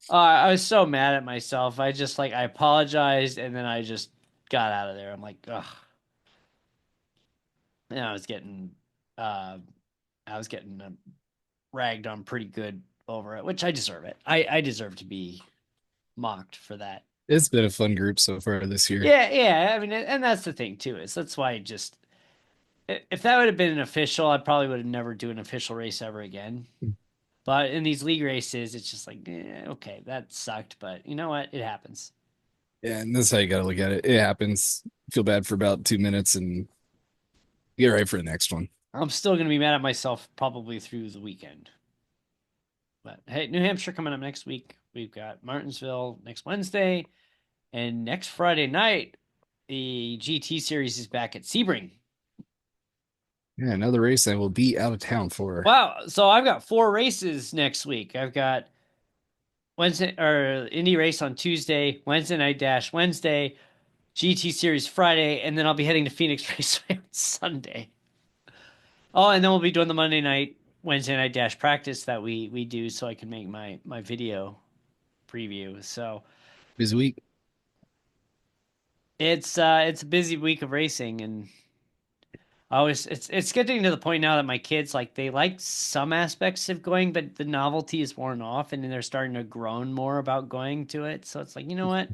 I was so mad at myself. I just like I apologized and then I just got out of there. I'm like, ugh. And uh, I was getting ragged on pretty good over it, which I deserve it. I deserve to be mocked for that. It's been a fun group so far this year. Yeah, yeah. I mean, and that's the thing too. Is that's why I just if that would have been an official, I probably would have never do an official race ever again. But in these league races, it's just like, okay, that sucked, but you know what? It happens. Yeah, and that's how you got to look at it. It happens. Feel bad for about 2 minutes and get ready for the next one. I'm still going to be mad at myself probably through the weekend. But hey, New Hampshire coming up next week. We've got Martinsville next Wednesday. And next Friday night, the GT series is back at Sebring. Yeah, another race I will be out of town for. Wow. So I've got 4 races next week. I've got Wednesday or Indy race on Tuesday, Wednesday night dash Wednesday, GT series Friday, and then I'll be heading to Phoenix Raceway on Sunday. Oh, and then we'll be doing the Monday night, Wednesday night dash practice that we do so I can make my video preview. So Busy week. it's a busy week of racing and I always it's getting to the point now that my kids like they like some aspects of going, but the novelty is worn off and then they're starting to groan more about going to it. So it's like, you know what?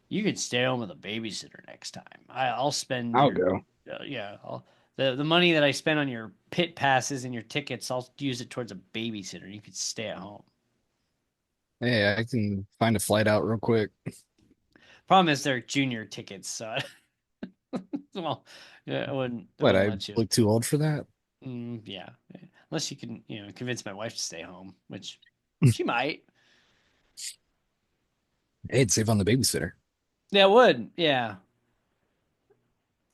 You can stay home with a babysitter next time. I'll spend I'll your go. yeah, the money that I spend on your pit passes and your tickets, I'll use it towards a babysitter. You could stay at home. Hey, I can find a flight out real quick. Problem is they're junior tickets, so well, yeah, I What, wouldn't I let you. look too old for that? Yeah, unless you can, convince my wife to stay home, which she might. Hey, it'd save on the babysitter. Yeah, it would. Yeah.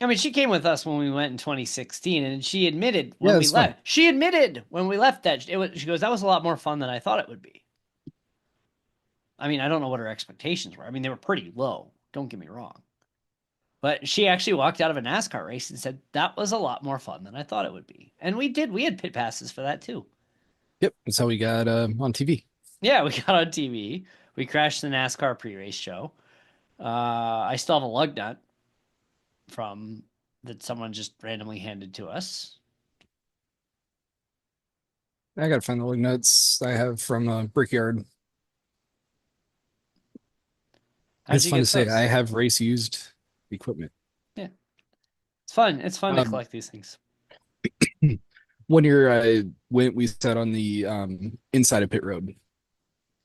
I mean, she came with us when we went in 2016, and she admitted Yeah, when we that's fun. left. She admitted when we left that it was. She goes, "That was a lot more fun than I thought it would be." I mean, I don't know what her expectations were. I mean, they were pretty low. Don't get me wrong. But she actually walked out of a NASCAR race and said that was a lot more fun than I thought it would be. And we did. We had pit passes for that too. Yep, that's how we got on TV. Yeah, we got on TV. We crashed the NASCAR pre-race show. I still have a lug nut from that someone just randomly handed to us. I gotta find the lug nuts I have from Brickyard. How'd It's you fun to get say I those? have race used equipment. Yeah, it's fun. It's fun to Um, collect these things. one year I went, we sat on the inside of pit road.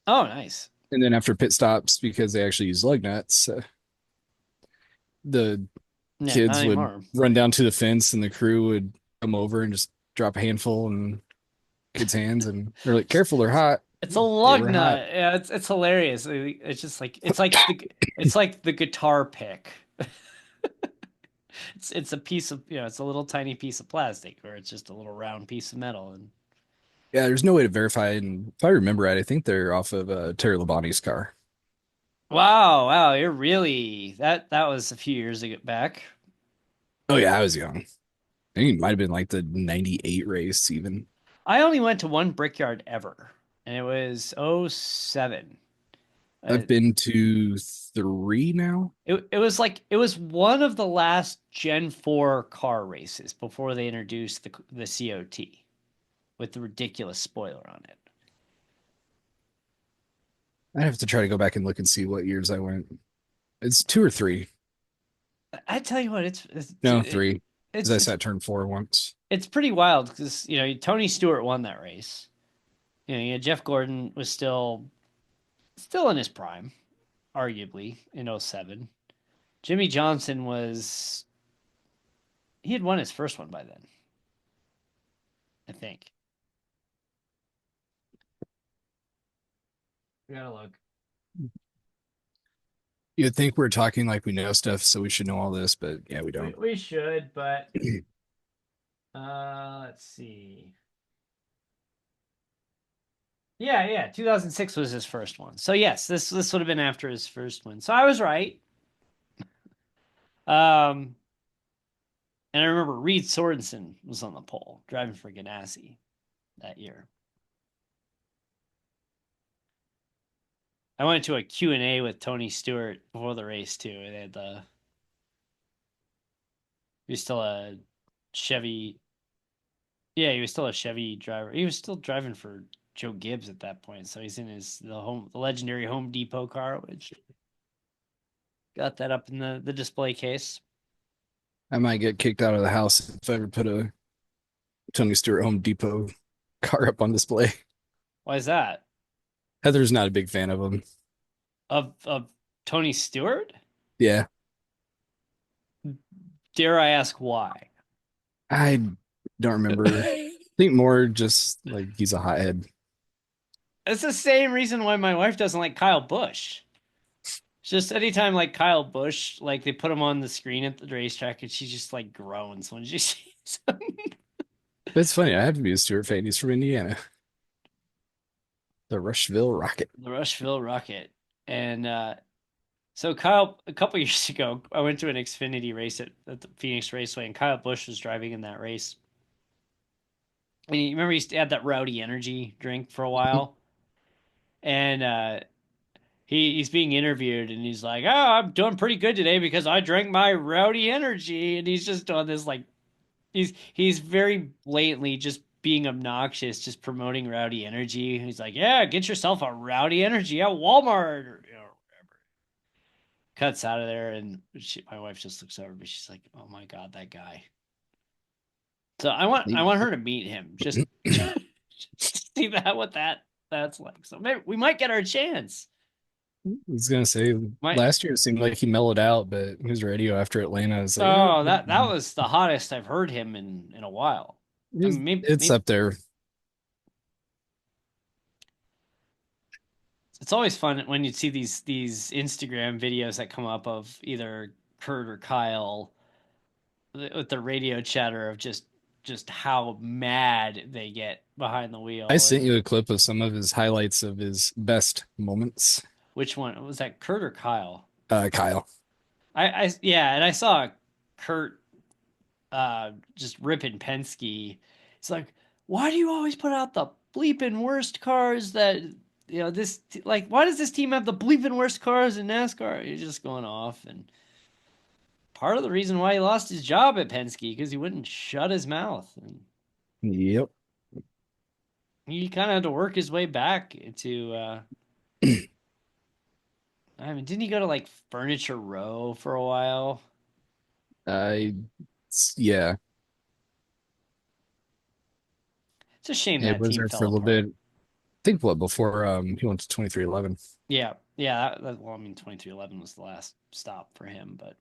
Oh, nice. And then after pit stops, because they actually use lug nuts, the Yeah, not kids would anymore. run down to the fence and the crew would come over and just drop a handful in kids' hands. And they're like, careful, they're hot. It's a They lug were hot. nut. Yeah, it's hilarious. It's just like it's like the guitar pick. It's a piece of it's a little tiny piece of plastic, or it's just a little round piece of metal. And Yeah, there's no way to verify. And if I remember right, I think they're off of Terry Labonte's car. wow, wow, you're really that was a few years ago back. Oh, yeah, I was young. I think it might have been like the 98 race, even. I only went to one Brickyard ever, and it was '07. Uh, I've been to three now. it was one of the last Gen 4 car races before they introduced the COT with the ridiculous spoiler on it. I have to try to go back and look and see what years I went. It's two or three. I tell you what, it's No, three. Because it's I it's, sat turn four once. it's pretty wild because Tony Stewart won that race. Jeff Gordon was still in his prime, arguably in '07. Jimmy Johnson was he had won his first one by then, I think. I gotta look. You'd think we're talking like we know stuff, so we should know all this, but yeah, we We don't. we should, but let's see. Yeah, yeah, 2006 was his first one. So yes, this would have been after his first one. So I was right. Um, and I remember Reed Sorensen was on the pole driving for Ganassi that year. I went to a Q&A with Tony Stewart before the race too. And they had he was still a Chevy. Yeah, he was still a Chevy driver. He was still driving for Joe Gibbs at that point. So he's in the legendary Home Depot car, which got that up in the display case. I might get kicked out of the house if I ever put a Tony Stewart Home Depot car up on display. Why is that? Heather's not a big fan of them. Of Tony Stewart? Yeah, Dare I ask why? I don't remember. I think more just like he's a hothead. It's the same reason why my wife doesn't like Kyle Busch. It's just anytime like Kyle Busch, like they put him on the screen at the racetrack and she just like groans when she sees him. But it's funny. I have to be a Stewart fan. He's from Indiana, the Rushville Rocket. The Rushville Rocket. And so Kyle, a couple years ago, I went to an Xfinity race at the Phoenix Raceway, and Kyle Busch was driving in that race. And you remember he had that rowdy energy drink for a while, and he's being interviewed, and he's like, "Oh, I'm doing pretty good today because I drank my rowdy energy," and he's just doing this like he's very blatantly just being obnoxious, just promoting rowdy energy. He's like, "Yeah, get yourself a rowdy energy at Walmart," or cuts out of there, and my wife just looks over, but she's like, "Oh my god, that guy." So I want her to meet him, just see that's like. So maybe we might get our chance. I was gonna say Might last year it seemed like he mellowed out, but his radio after Atlanta is like, Oh, that was the hottest I've heard him in a while. I mean, it's maybe up there. it's always fun when you see these Instagram videos that come up of either Kurt or Kyle with the radio chatter of just how mad they get behind the I wheel. sent And you a clip of some of his highlights of his best moments. which one was that, Kurt or Kyle? Kyle. I yeah, and I saw Kurt just ripping Penske. It's like, why do you always put out the bleeping worst cars that this like why does this team have the bleeping worst cars in NASCAR? You're just going off, and part of the reason why he lost his job at Penske because he wouldn't shut his mouth, and Yep. he kind of had to work his way back into I mean, didn't he go to like Furniture Row for a while? I yeah, It's a shame it that was team there for fell a little bit. apart. I think what before he went to 2311 Yeah, yeah. Well, I mean, 2311 was the last stop for him, but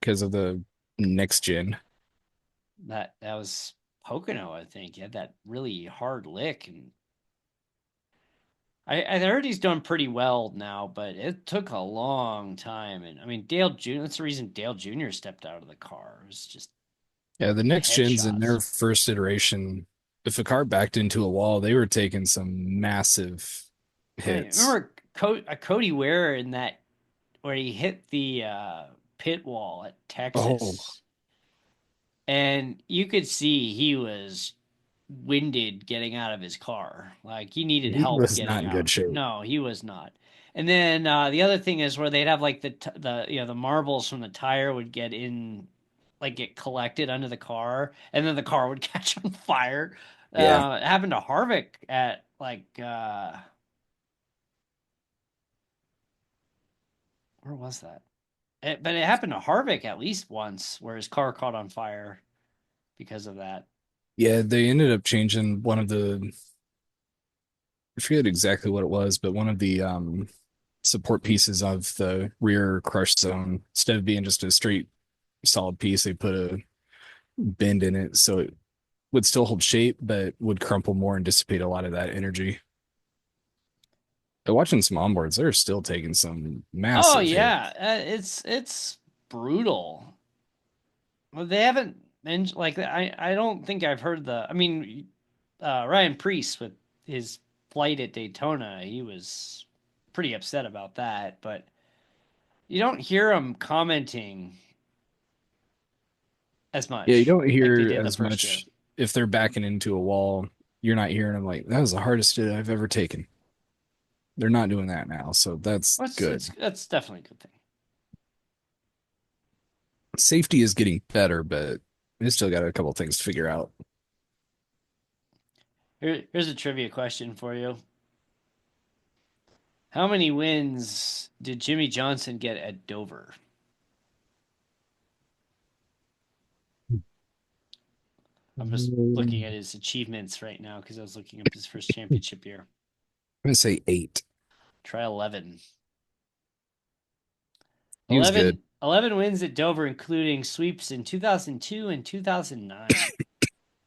because of the next gen. that was Pocono, I think. He had that really hard lick, and I heard he's done pretty well now, but it took a long time. And I mean, Dale Jr. That's the reason Dale Jr. stepped out of the car. It was just Yeah, the next gens in their headshots. first iteration, if a car backed into a wall, they were taking some massive I mean, hits. remember Cody Ware in that where he hit the pit wall at Oh, Texas, and you could see he was winded getting out of his car. Like he needed he help was getting not in good out. shape. No, he was not. And then the other thing is where they'd have like the marbles from the tire would get in, like get collected under the car, and then the car would catch on fire. Yeah. It happened to Harvick at like where was that? But it happened to Harvick at least once where his car caught on fire because of that. Yeah, they ended up changing one of the, I forget exactly what it was, but one of the support pieces of the rear crush zone, instead of being just a straight solid piece, they put a bend in it so it would still hold shape, but would crumple more and dissipate a lot of that energy. But watching some onboards, they're still taking some Oh massive yeah, hits. it's brutal. Well, they haven't mentioned like I don't think I've heard the. I mean, Ryan Preece with his flight at Daytona, he was pretty upset about that, but you don't hear him commenting as Yeah, you much don't like they hear did the as first year. much if they're backing into a wall. You're not hearing them like, that was the hardest hit I've ever taken. They're not doing that now, so that's good. That's definitely a good thing. Safety is getting better, but they still got a couple things to figure out. Here's a trivia question for you. How many wins did Jimmy Johnson get at Dover? I'm just looking at I'm his achievements right now because I was looking up his first championship year. gonna say 8. Try 11. He was good. 11 wins at Dover, including sweeps in 2002 and 2009.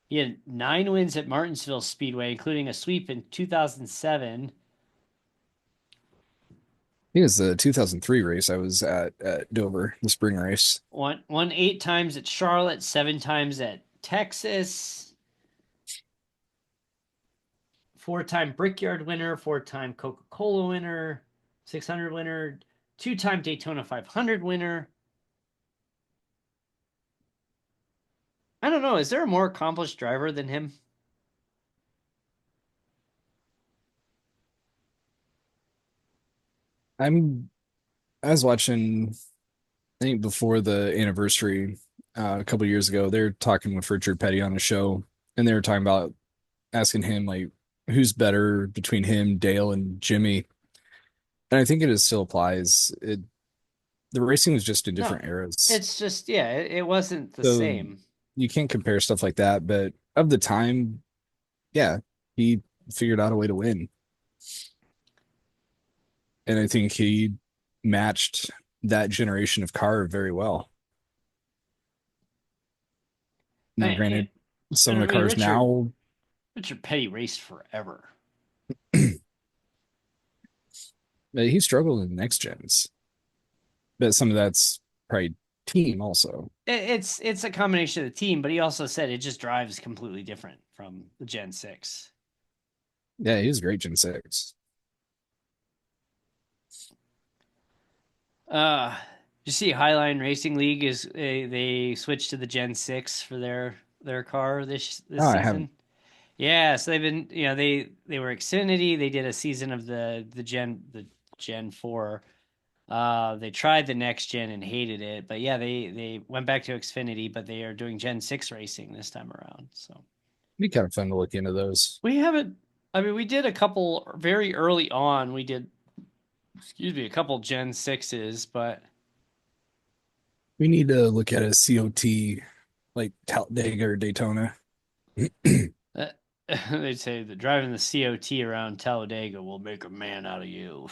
He had 9 wins at Martinsville Speedway, including a sweep in 2007. He was the 2003 race I was at Dover, the spring race. Won 8 times at Charlotte, 7 times at Texas. 4-time Brickyard winner, 4-time Coca-Cola winner, 600 winner, 2-time Daytona 500 winner. I don't know. Is there a more accomplished driver than him? I'm I was watching, I think before the anniversary a couple years ago, they're talking with Richard Petty on a show, and they were talking about asking him like who's better between him, Dale, and Jimmy. And I think it still applies. The racing was just in No, different eras. it's just yeah, it wasn't the So same. you can't compare stuff like that. But of the time, yeah, he figured out a way to win. And I think he matched that generation of car very well. Now, I, granted, some and of I the mean cars now, Richard Petty raced forever. he struggled in the next gens, but some of that's probably team also. It's a combination of the team, but he also said it just drives completely different from the Gen 6. Yeah, he was great Gen 6. Uh you see Highline Racing League is they switched to the Gen 6 for their car this Oh, I haven't. season. Yeah, so they've been, they were Xfinity, they did a season of the Gen 4. They tried the next gen and hated it, but yeah, they went back to Xfinity, but they are doing Gen 6 racing this time around. So Be kind of fun to look into those. we haven't. I mean, we did a couple very early on. We did, excuse me, a couple Gen 6s, but We need to look at a COT like Talladega or Daytona. uh, they say that driving the COT around Talladega will make a man out of you.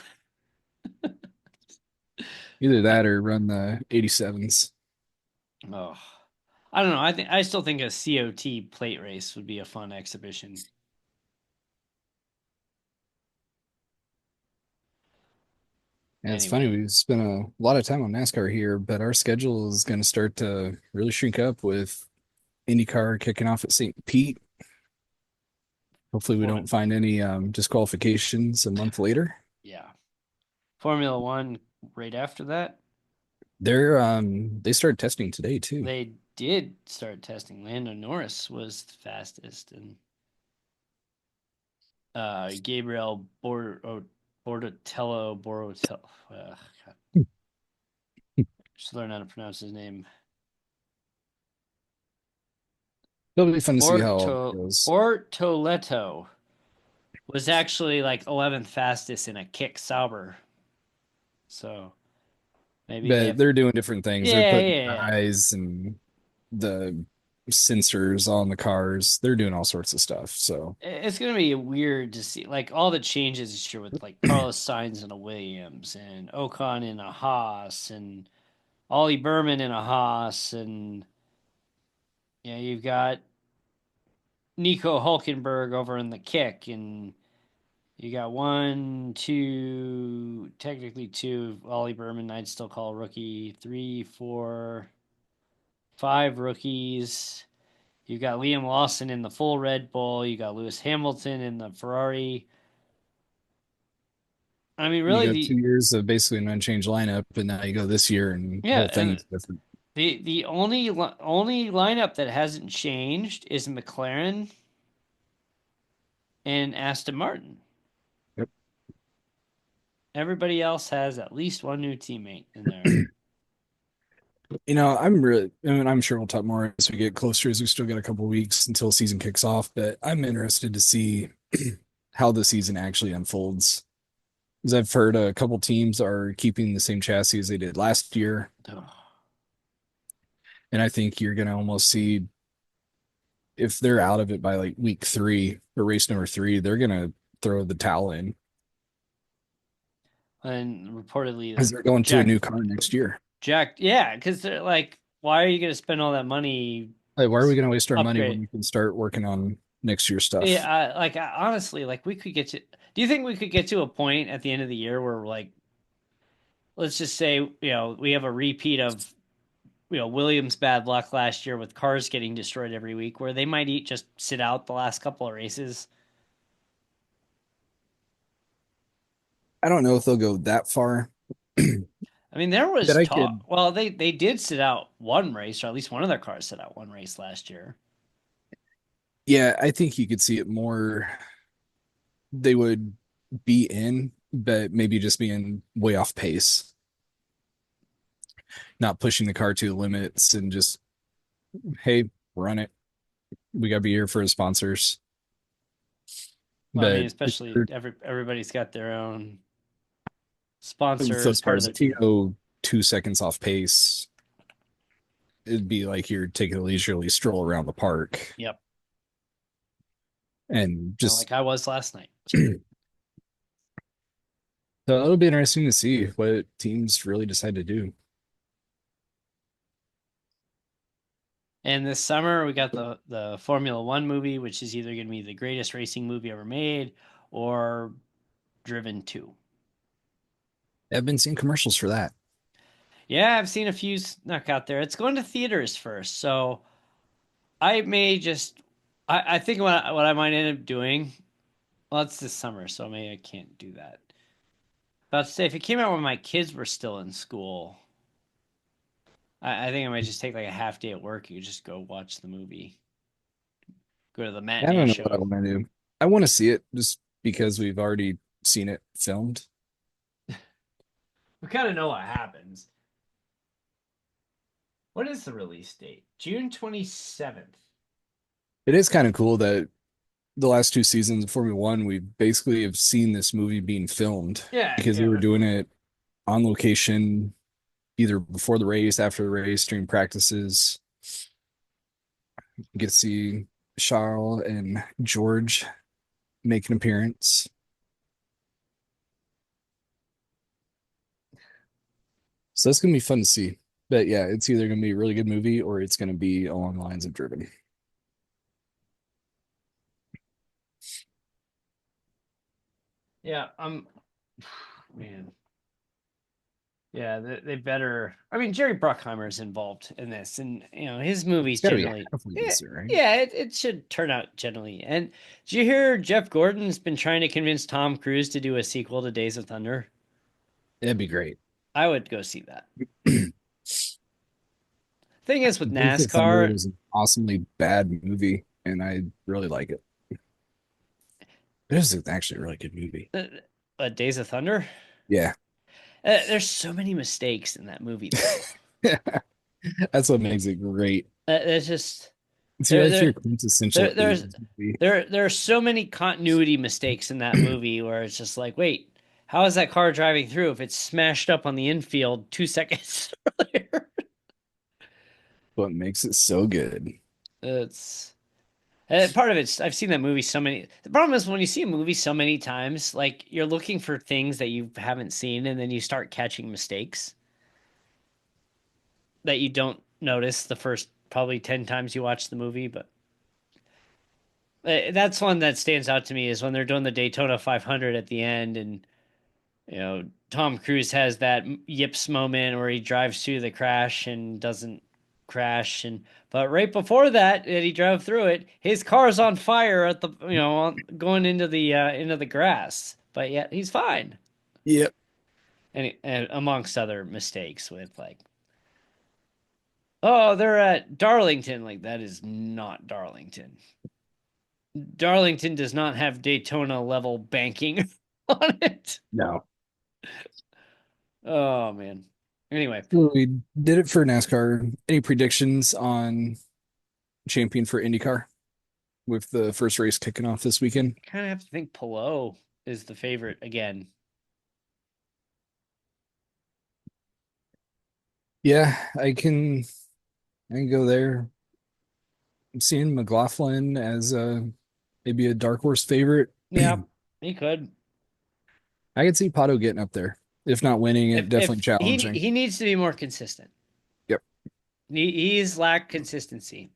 Either that or run the 87s. Oh, I don't know. I still think a COT plate race would be a fun exhibition. And it's funny, Anyway, we've spent a lot of time on NASCAR here, but our schedule is going to start to really shrink up with IndyCar kicking off at St. Pete. Hopefully, we for don't find any disqualifications a month later. yeah, Formula One right after that. They started testing today too. They did start testing. Lando Norris was the fastest, and Gabriel Bortotello. God, just learn how to pronounce his name. It'll be fun to see how all that goes. Bortoletto was actually like 11th fastest in a kick Sauber. So maybe they But have. they're doing different things. They're Yeah, putting yeah, yeah. eyes and the sensors on the cars. They're doing all sorts of stuff. So It's gonna be weird to see like all the changes this year with like Carlos Sainz in a Williams and Ocon in a Haas and Ollie Berman in a Haas and you've got Nico Hulkenberg over in the kick and You got one, two, technically two. Ollie Berman, I'd still call a rookie. Three, four, five rookies. You got Liam Lawson in the full Red Bull. You got Lewis Hamilton in the Ferrari. I mean, You really, go 2 years of basically an unchanged lineup, and now you go this year, and the yeah, whole thing and is different. the only lineup that hasn't changed is McLaren and Aston Martin. Yep. Everybody else has at least one new teammate in there. I mean, I'm sure we'll talk more as we get closer, as we still got a couple weeks until season kicks off, but I'm interested to see how the season actually unfolds. Because I've heard a couple teams are keeping the same chassis as they did last year, and I think you're going to almost see if they're out of it by like week 3 or race number 3, they're going to throw the towel in And reportedly, because they're going to a Jack new car next year. Jack, yeah, because they're like, why are you going to spend all that money Like, why are we going to waste our money when upgrade? we can start working on next year's stuff? Yeah, honestly, like we could get to. Do you think we could get to a point at the end of the year where like, let's just say, we have a repeat of Williams' bad luck last year with cars getting destroyed every week, where they might just sit out the last couple of races. I don't know if they'll go that far, I mean, there but was I talk. could. Well, they did sit out one race, or at least one of their cars sit out one race last year. Yeah, I think you could see it more. They would be in, but maybe just being way off pace, not pushing the car to the limits, and just, hey, run it. We got to be here for the sponsors. Well, I mean, But especially everybody's got their own with sponsor as those part of cars, their if you team. go 2 seconds off pace, it'd be like you're taking a leisurely stroll around the park Yep, and kind of just. like I was last night. So it'll be interesting to see what teams really decide to do. And this summer we got the Formula One movie, which is either going to be the greatest racing movie ever made or Driven 2. I've been seeing commercials for that. Yeah, I've seen a few snuck out there. It's going to theaters first, so I may just. I think what I might end up doing. Well, it's this summer, so maybe I can't do that. About to say, if it came out when my kids were still in school, I think I might just take like a half day at work. You just go watch the movie, go to the I matinee don't know what I show. want to do. I want to see it just because we've already seen it filmed. We kind of know what happens. What is the release date? June 27th. It is kind of cool that the last 2 seasons of Formula One, we basically have seen this movie being filmed Yeah, because they were doing it on location either before the race, after the race, during practices. You get to see Charles and George make an appearance. So that's gonna be fun to see. But yeah, it's either gonna be a really good movie or it's gonna be along the lines of Driven. yeah. Man. Yeah, they better. I mean, Jerry Bruckheimer is involved in this, and his It's movies gotta be generally. halfway Yeah, decent, right? yeah, it should turn out generally. And did you hear Jeff Gordon's been trying to convince Tom Cruise to do a sequel to Days of Thunder? That'd be great. I would go see that. Thing is with Days of Thunder NASCAR, was an awesomely bad movie, and I really like it. It is actually a really good movie. uh, Days of Thunder, Yeah. there's so many mistakes in that movie though. That's what makes it great. There's just It's there like your there quintessential there there's 80s movie. there are so many continuity mistakes in that movie where it's just like, wait, how is that car driving through if it's smashed up on the infield 2 seconds earlier? What makes it so good. It's part of it's I've seen that movie so many. The problem is when you see a movie so many times, like you're looking for things that you haven't seen, and then you start catching mistakes that you don't notice the first probably 10 times you watch the movie. But That's one that stands out to me is when they're doing the Daytona 500 at the end, and Tom Cruise has that yips moment where he drives through the crash and doesn't crash, and but right before that he drove through it, his car's on fire at the going into the grass, but yet he's fine, Yep. and amongst other mistakes with like, oh, they're at Darlington, like that is not Darlington. Darlington does not have Daytona level banking on it. No. Oh man. Anyway, Well, we did it for NASCAR. Any predictions on champion for IndyCar with the first race kicking off this weekend? I kind of have to think Pillow is the favorite again. Yeah, I can go there. I'm seeing McLaughlin as maybe a dark horse favorite. Yeah, he could. I could see Pato getting up there. If not winning it, definitely If challenging. he needs to be more consistent. Yep. He's lacked consistency.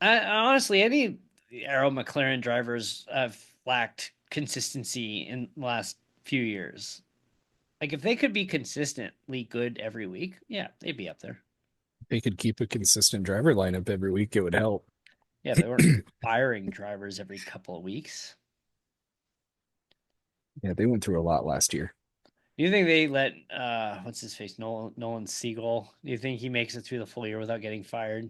Honestly, any Arrow McLaren drivers have lacked consistency in the last few years. Like if they could be consistently good every week, yeah, they'd be up there. They could keep a consistent driver lineup every week, it would help. Yeah, they weren't firing drivers every couple of weeks. Yeah, they went through a lot last year. Do you think they let what's his face Nolan Siegel? Do you think he makes it through the full year without getting fired?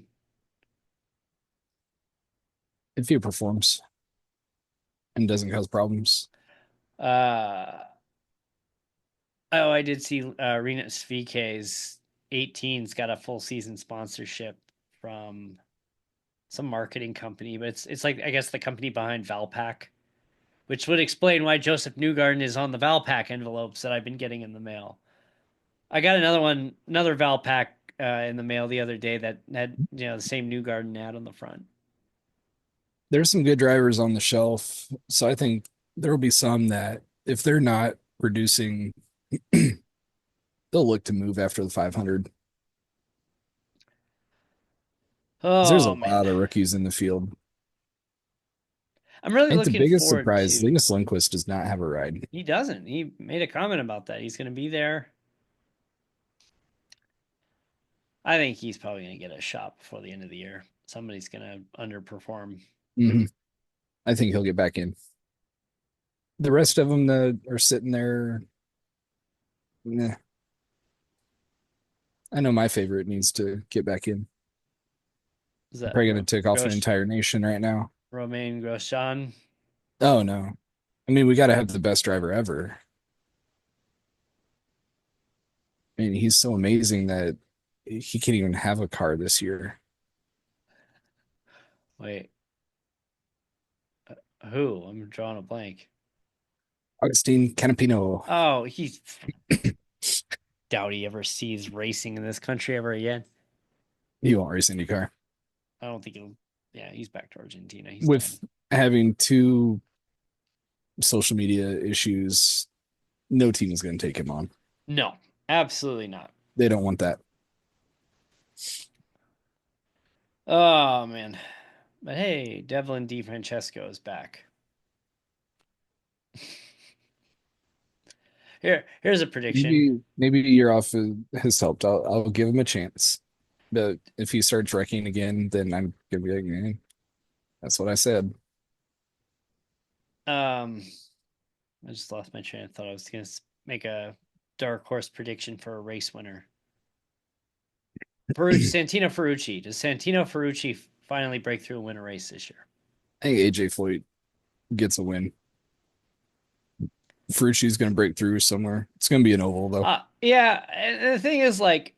If he performs and doesn't cause problems. Uh oh, I did see Rinus VK's 18's got a full season sponsorship from some marketing company, but it's like I guess the company behind Valpak, which would explain why Joseph Newgarden is on the Valpak envelopes that I've been getting in the mail. I got another Valpak in the mail the other day that had the same Newgarden ad on the front. There's some good drivers on the shelf, so I think there will be some that if they're not producing, they'll look to move after the 500. 'Cause there's a Oh man, lot of rookies in the field. I'm really I think the looking biggest forward surprise, to. Linus Lundqvist does not have a ride. He doesn't. He made a comment about that. He's going to be there. I think he's probably going to get a shot before the end of the year. Somebody's going to underperform. Mhm. I think he'll get back in. The rest of them that are sitting there, nah. I know my favorite needs to get back in. Is I'm that probably going to tick off an Grosh, entire nation right now. Romain Grosjean? Oh no. I mean, we got to have the best driver ever. I mean, he's so amazing that he can't even have a car this year. Wait, who? I'm drawing a blank. Augustine Canapino. Oh, he's doubt he ever sees racing in this country ever again. He won't race IndyCar. I don't think he'll. Yeah, he's back to Argentina. He's done. With having two social media issues, no team is going to take him on. No, absolutely not. They don't want that. Oh man, but hey, Devlin DeFrancesco is back. Here's a prediction. Maybe a year off has helped. I'll give him a chance. But if he starts wrecking again, then I'm gonna be like, man, that's what I said. Um, I just lost my train of thought. I was gonna make a dark horse prediction for a race winner. Santino Ferrucci. Does Santino Ferrucci finally break through and win a race this year? I think AJ Foyt gets a win. Ferrucci's gonna break through somewhere. It's gonna be an oval though. Yeah. And the thing is, like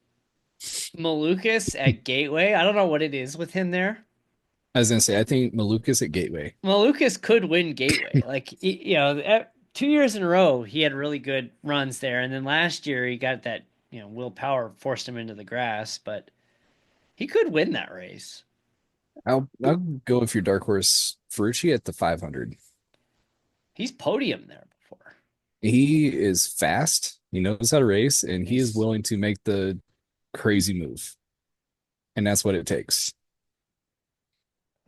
Malukas at Gateway. I don't know what it is with him there. I was gonna say, I think Malukas at Gateway. Malukas could win Gateway. Like 2 years in a row, he had really good runs there, and then last year he got that Will Power forced him into the grass, but he could win that race. I'll go with your dark horse Ferrucci at the 500. He's podium there before. He is fast. He knows how to race, and he is He's willing to make the crazy move. And that's what it takes.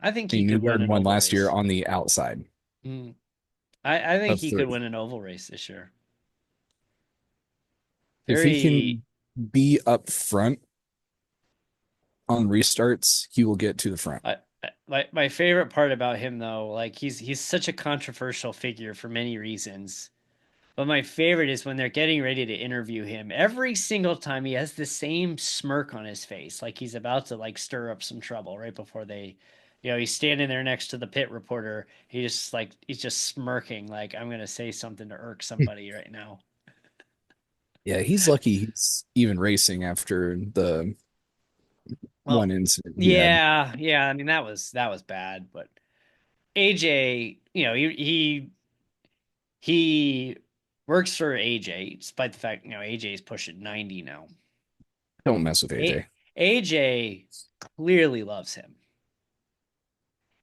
I think he The could win Newgarden an won oval last year race. on the outside Mm. I think of he could 30. win an oval race this year. If he Very can be up front on restarts, he will get to the front. my favorite part about him though, like he's such a controversial figure for many reasons. But my favorite is when they're getting ready to interview him. Every single time he has the same smirk on his face, like he's about to like stir up some trouble right before they, he's standing there next to the pit reporter. He's just smirking, like I'm gonna say something to irk somebody right now. Yeah, he's lucky he's even racing after the Well, one incident he had. yeah, yeah. I mean that was bad, but AJ, he works for AJ, despite the fact AJ is pushing 90 now. Don't mess with A- AJ. AJ clearly loves him.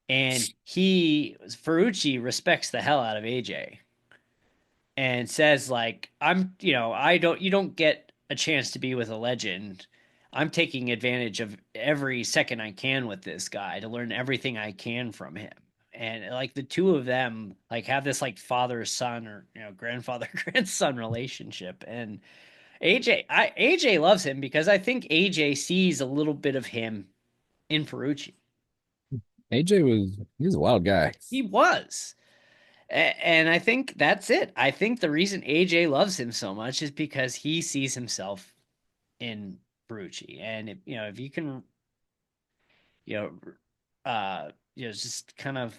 And Ferrucci respects the hell out of AJ and says like, you don't get a chance to be with a legend. I'm taking advantage of every second I can with this guy to learn everything I can from him. And like the two of them like have this like father son or grandfather grandson relationship. And AJ loves him because I think AJ sees a little bit of him in Ferrucci. He's a wild guy. He was. And I think that's it. I think the reason AJ loves him so much is because he sees himself in Ferrucci. And if you can, you just kind of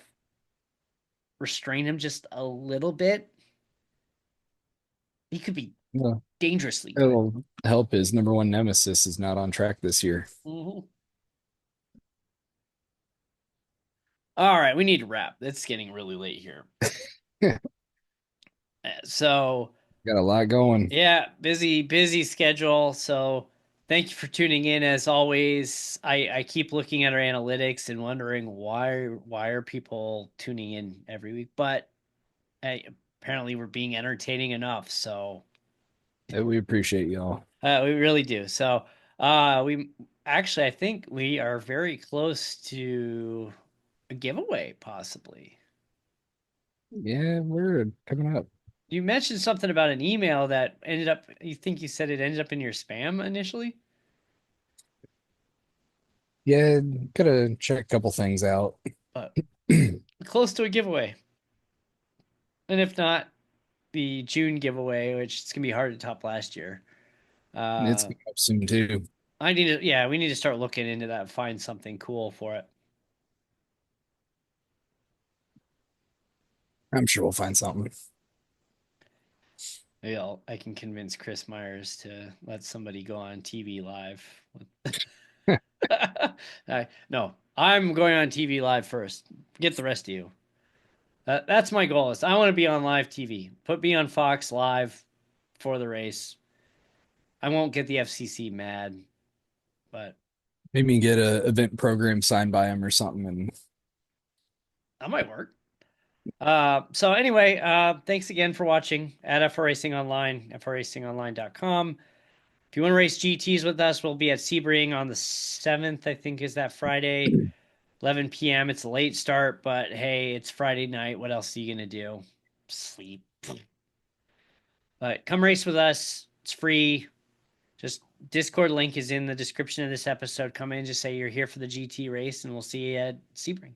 restrain him just a little bit, he could be Yeah. dangerously good. It'll help his number one nemesis is not on track this year. Mhm. All right, we need to wrap. It's getting really late here. Got So a lot going. yeah, busy schedule. So thank you for tuning in as always. I keep looking at our analytics and wondering why are people tuning in every week, but hey, apparently we're being entertaining enough. So We appreciate y'all. we really do. So we actually I think we are very close to a giveaway possibly. Yeah, we're coming up. You mentioned something about an email that ended up, you think you said it ended up in your spam initially? Yeah, gotta check a couple things out. But close to a giveaway. And if not, the June giveaway, which it's gonna be hard to top last year. It's Uh, coming up soon too. yeah, we need to start looking into that, find something cool for it. I'm sure we'll find something. Maybe I can convince Chris Myers to let somebody go on TV live. No, I'm going on TV live first. Get the rest of you. That's my goal. Is I want to be on live TV. Put me on Fox live for the race. I won't get the FCC mad, but Maybe get a event program signed by him or something. And that might work. So anyway, thanks again for watching at FR Racing Online, frracingonline.com. If you want to race GTs with us, we'll be at Sebring on the 7th, I think is that Friday, 11 p.m. It's a late start, but hey, it's Friday night. What else are you going to do? Sleep. But come race with us. It's free. Just Discord link is in the description of this episode. Come in, just say you're here for the GT race, and we'll see you at Sebring.